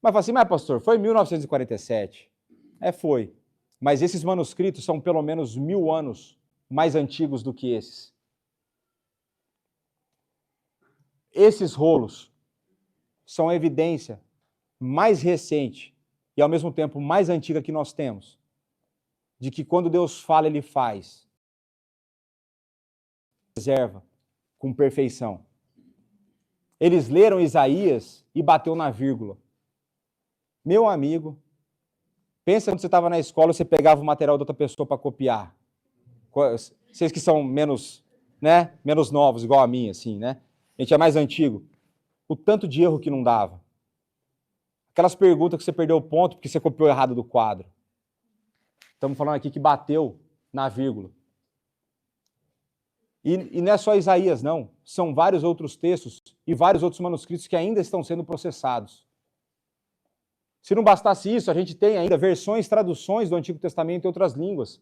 Mas fala assim, mas pastor, foi em 1947. Foi. Mas esses manuscritos são pelo menos 1000 anos mais antigos do que esses. Esses rolos são a evidência mais recente e ao mesmo tempo mais antiga que nós temos de que quando Deus fala, Ele faz. Preserva com perfeição. Eles leram Isaías e bateu na vírgula. Meu amigo, pensa quando você estava na escola, você pegava o material de outra pessoa para copiar. Vocês que são menos novos, igual a mim, assim, né? A gente é mais antigo. O tanto de erro que não dava. Aquelas perguntas que você perdeu o ponto porque você copiou errado do quadro. Estamos falando aqui que bateu na vírgula. E não é só Isaías, não. São vários outros textos e vários outros manuscritos que ainda estão sendo processados. Se não bastasse isso, a gente tem ainda versões, traduções do Antigo Testamento em outras línguas,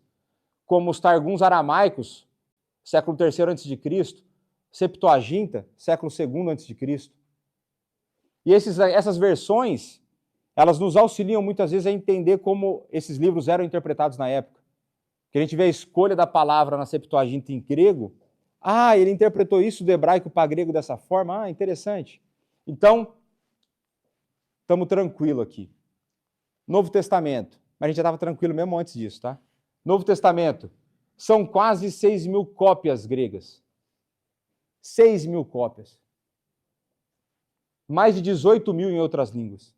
como os Targums aramaicos, século III a.C., Septuaginta, século II a.C. E essas versões, elas nos auxiliam muitas vezes a entender como esses livros eram interpretados na época. Que a gente vê a escolha da palavra na Septuaginta em grego, Ah, ele interpretou isso do hebraico para grego dessa forma? Ah, interessante. Então, estamos tranquilos aqui. Novo Testamento. Mas a gente já estava tranquilo mesmo antes disso, tá? Novo Testamento. São quase 6.000 cópias gregas. 6.000 cópias. Mais de 18.000 em outras línguas.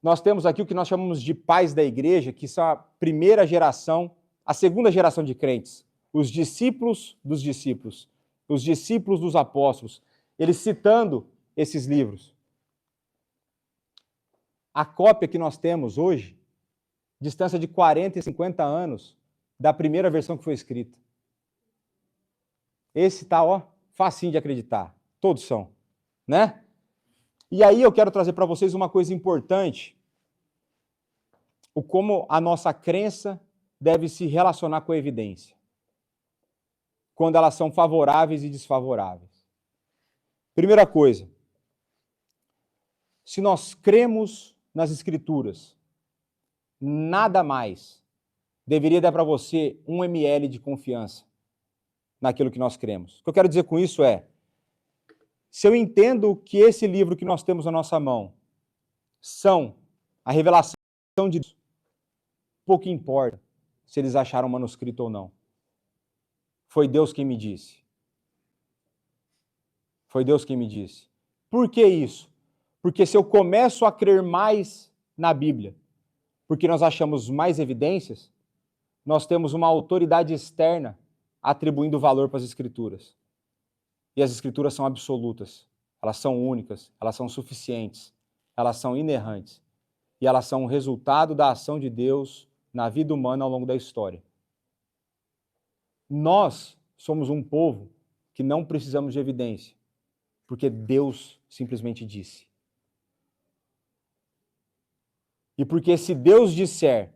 Nós temos aqui o que nós chamamos de pais da igreja, que são a primeira geração, a segunda geração de crentes. Os discípulos dos discípulos. Os discípulos dos apóstolos. Eles citando esses livros. A cópia que nós temos hoje, distância de 40 e 50 anos da primeira versão que foi escrita. Esse tá, ó, facinho de acreditar. Todos são, né? E aí eu quero trazer para vocês uma coisa importante, o como a nossa crença deve se relacionar com a evidência, quando elas são favoráveis e desfavoráveis. Primeira coisa, se nós cremos nas Escrituras, nada mais deveria dar para você 1 ml de confiança naquilo que nós cremos. O que eu quero dizer com isso é, se eu entendo que esse livro que nós temos na nossa mão são a revelação de Deus, pouco importa se eles acharam o manuscrito ou não. Foi Deus quem me disse. Foi Deus quem me disse. Por que isso? Porque se eu começo a crer mais na Bíblia, porque nós achamos mais evidências, nós temos uma autoridade externa atribuindo valor para as Escrituras. E as Escrituras são absolutas, elas são únicas, elas são suficientes, elas são inerrantes. E elas são o resultado da ação de Deus na vida humana ao longo da história. Nós somos um povo que não precisamos de evidência, porque Deus simplesmente disse. E porque se Deus disser,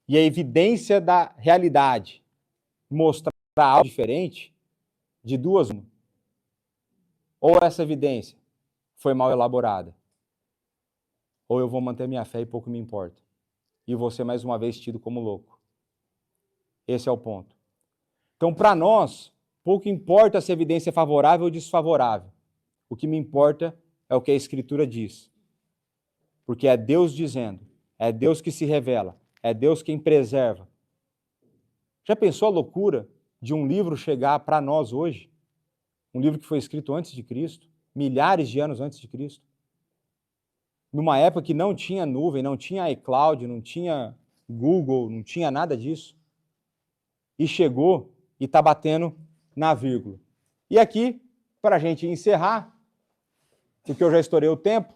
e a evidência da realidade mostrar algo diferente, de duas uma. Ou essa evidência foi mal elaborada, ou eu vou manter minha fé e pouco me importa. E vou ser mais uma vez tido como louco. Esse é o ponto. Então, para nós, pouco importa se a evidência é favorável ou desfavorável. O que me importa é o que a Escritura diz. Porque é Deus dizendo, é Deus que se revela, é Deus quem preserva. Já pensou a loucura de um livro chegar para nós hoje? Um livro que foi escrito antes de Cristo, milhares de anos antes de Cristo. Numa época que não tinha nuvem, não tinha iCloud, não tinha Google, não tinha nada disso. E chegou e está batendo na vírgula. E aqui, para a gente encerrar, porque eu já estourei o tempo,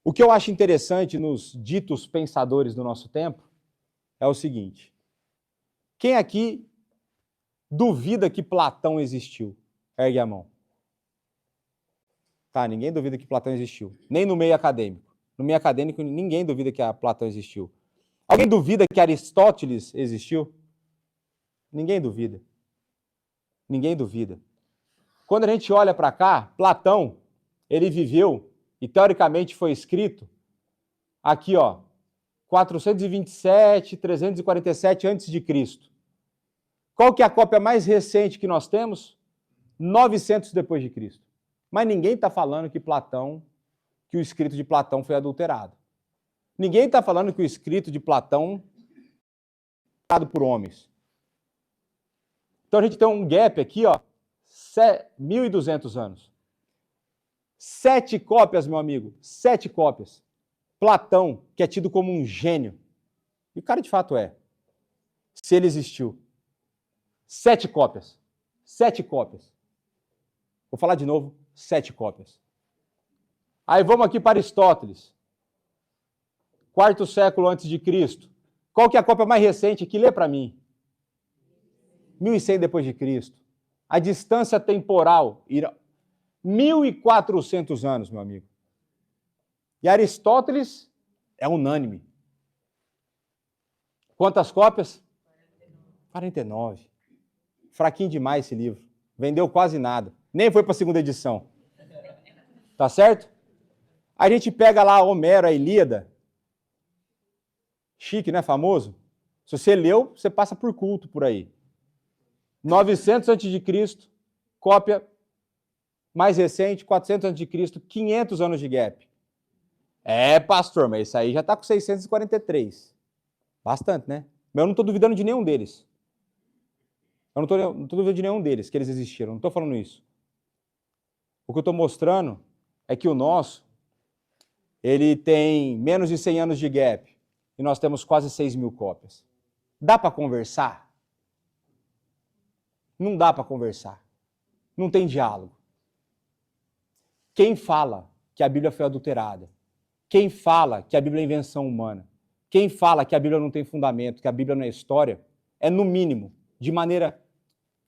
o que eu acho interessante nos ditos pensadores do nosso tempo é o seguinte. Quem aqui duvida que Platão existiu? Ergue a mão. Tá, ninguém duvida que Platão existiu. Nem no meio acadêmico. No meio acadêmico, ninguém duvida que Platão existiu. Alguém duvida que Aristóteles existiu? Ninguém duvida. Ninguém duvida. Quando a gente olha para cá, Platão, ele viveu, e teoricamente foi escrito, aqui, ó, 427, 347 a.C. Qual que é a cópia mais recente que nós temos? 900 depois de Cristo. Mas ninguém está falando que o escrito de Platão foi adulterado. Ninguém está falando que o escrito de Platão foi dado por homens. Então a gente tem um gap aqui, ó, 1.200 anos. 7 cópias, meu amigo, 7 cópias. Platão, que é tido como um gênio. E o cara de fato é. Se ele existiu. 7 cópias. 7 cópias. Vou falar de novo, 7 cópias. Aí vamos aqui para Aristóteles. 4º século antes de Cristo. Qual que é a cópia mais recente aqui? Lê para mim. 1100 depois de Cristo. A distância temporal, 1.400 anos, meu amigo. E Aristóteles é unânime. Quantas cópias? 49. Fraquinho demais esse livro. Vendeu quase nada. Nem foi para a 2ª edição. Tá certo? A gente pega lá Homero, a Ilíada. Chique, né? Famoso. Se você leu, você passa por culto por aí. 900 a.C., cópia mais recente, 400 a.C., 500 anos de gap. É, pastor, mas isso aí já está com 643. Bastante, né? Mas eu não estou duvidando de nenhum deles. Eu não estou duvidando de nenhum deles, que eles existiram. Não estou falando isso. O que eu estou mostrando é que o nosso, ele tem menos de 100 anos de gap. E nós temos quase 6.000 cópias. Dá para conversar? Não dá para conversar. Não tem diálogo. Quem fala que a Bíblia foi adulterada? Quem fala que a Bíblia é invenção humana? Quem fala que a Bíblia não tem fundamento, que a Bíblia não é história, é, no mínimo, de maneira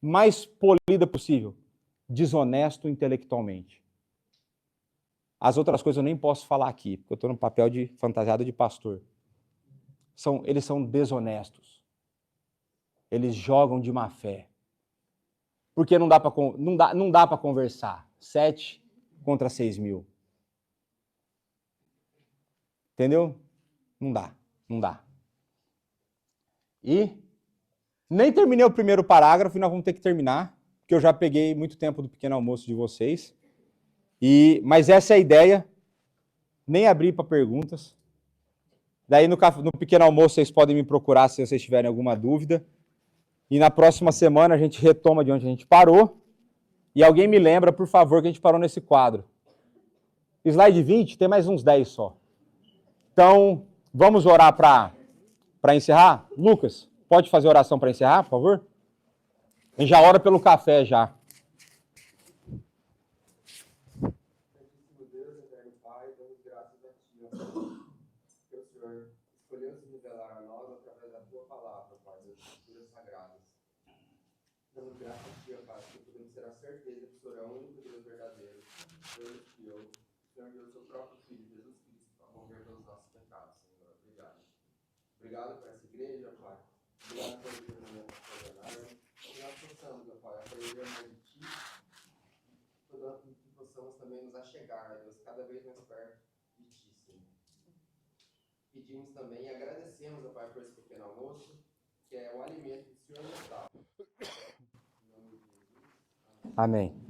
mais polida possível, desonesto intelectualmente. As outras coisas eu nem posso falar aqui, porque eu estou no papel de fantasiado de pastor. Eles são desonestos. Eles jogam de má fé. Porque não dá para conversar. 7 contra 6.000. Entendeu? Não dá. E nem terminei o primeiro parágrafo e nós vamos ter que terminar, porque eu já peguei muito tempo do pequeno almoço de vocês. Mas essa é a ideia. Nem abri para perguntas. Daí no pequeno almoço vocês podem me procurar se vocês tiverem alguma dúvida. E na próxima semana a gente retoma de onde a gente parou. E alguém me lembra, por favor, que a gente parou nesse quadro. Slide 20, tem mais uns 10 só. Então, vamos orar para encerrar? Lucas, pode fazer oração para encerrar, por favor? A gente já ora pelo café já. Santíssimo Deus, eterno Pai, damos graças a Ti, ó Senhor, que o Senhor escolheu se revelar a nós através da Tua palavra, Pai, das Escrituras Sagradas. Damos graças a Ti, ó Pai, que podemos ter a certeza que o Senhor é o único Deus verdadeiro. Deus nos criou. O Senhor deu o Seu próprio Filho, Jesus Cristo, para morrer pelos nossos pecados, Senhor. Obrigado. Obrigado por essa igreja, Pai. Obrigado pelo treinamento ordinário. Que nós possamos, ó Pai, aprender mais de Ti. Que possamos também nos achegar, Deus, cada vez mais perto de Ti, Senhor. Pedimos também e agradecemos, ó Pai, por esse pequeno almoço, que é o alimento que o Senhor nos dá. Em nome de Jesus. Amém. Amém.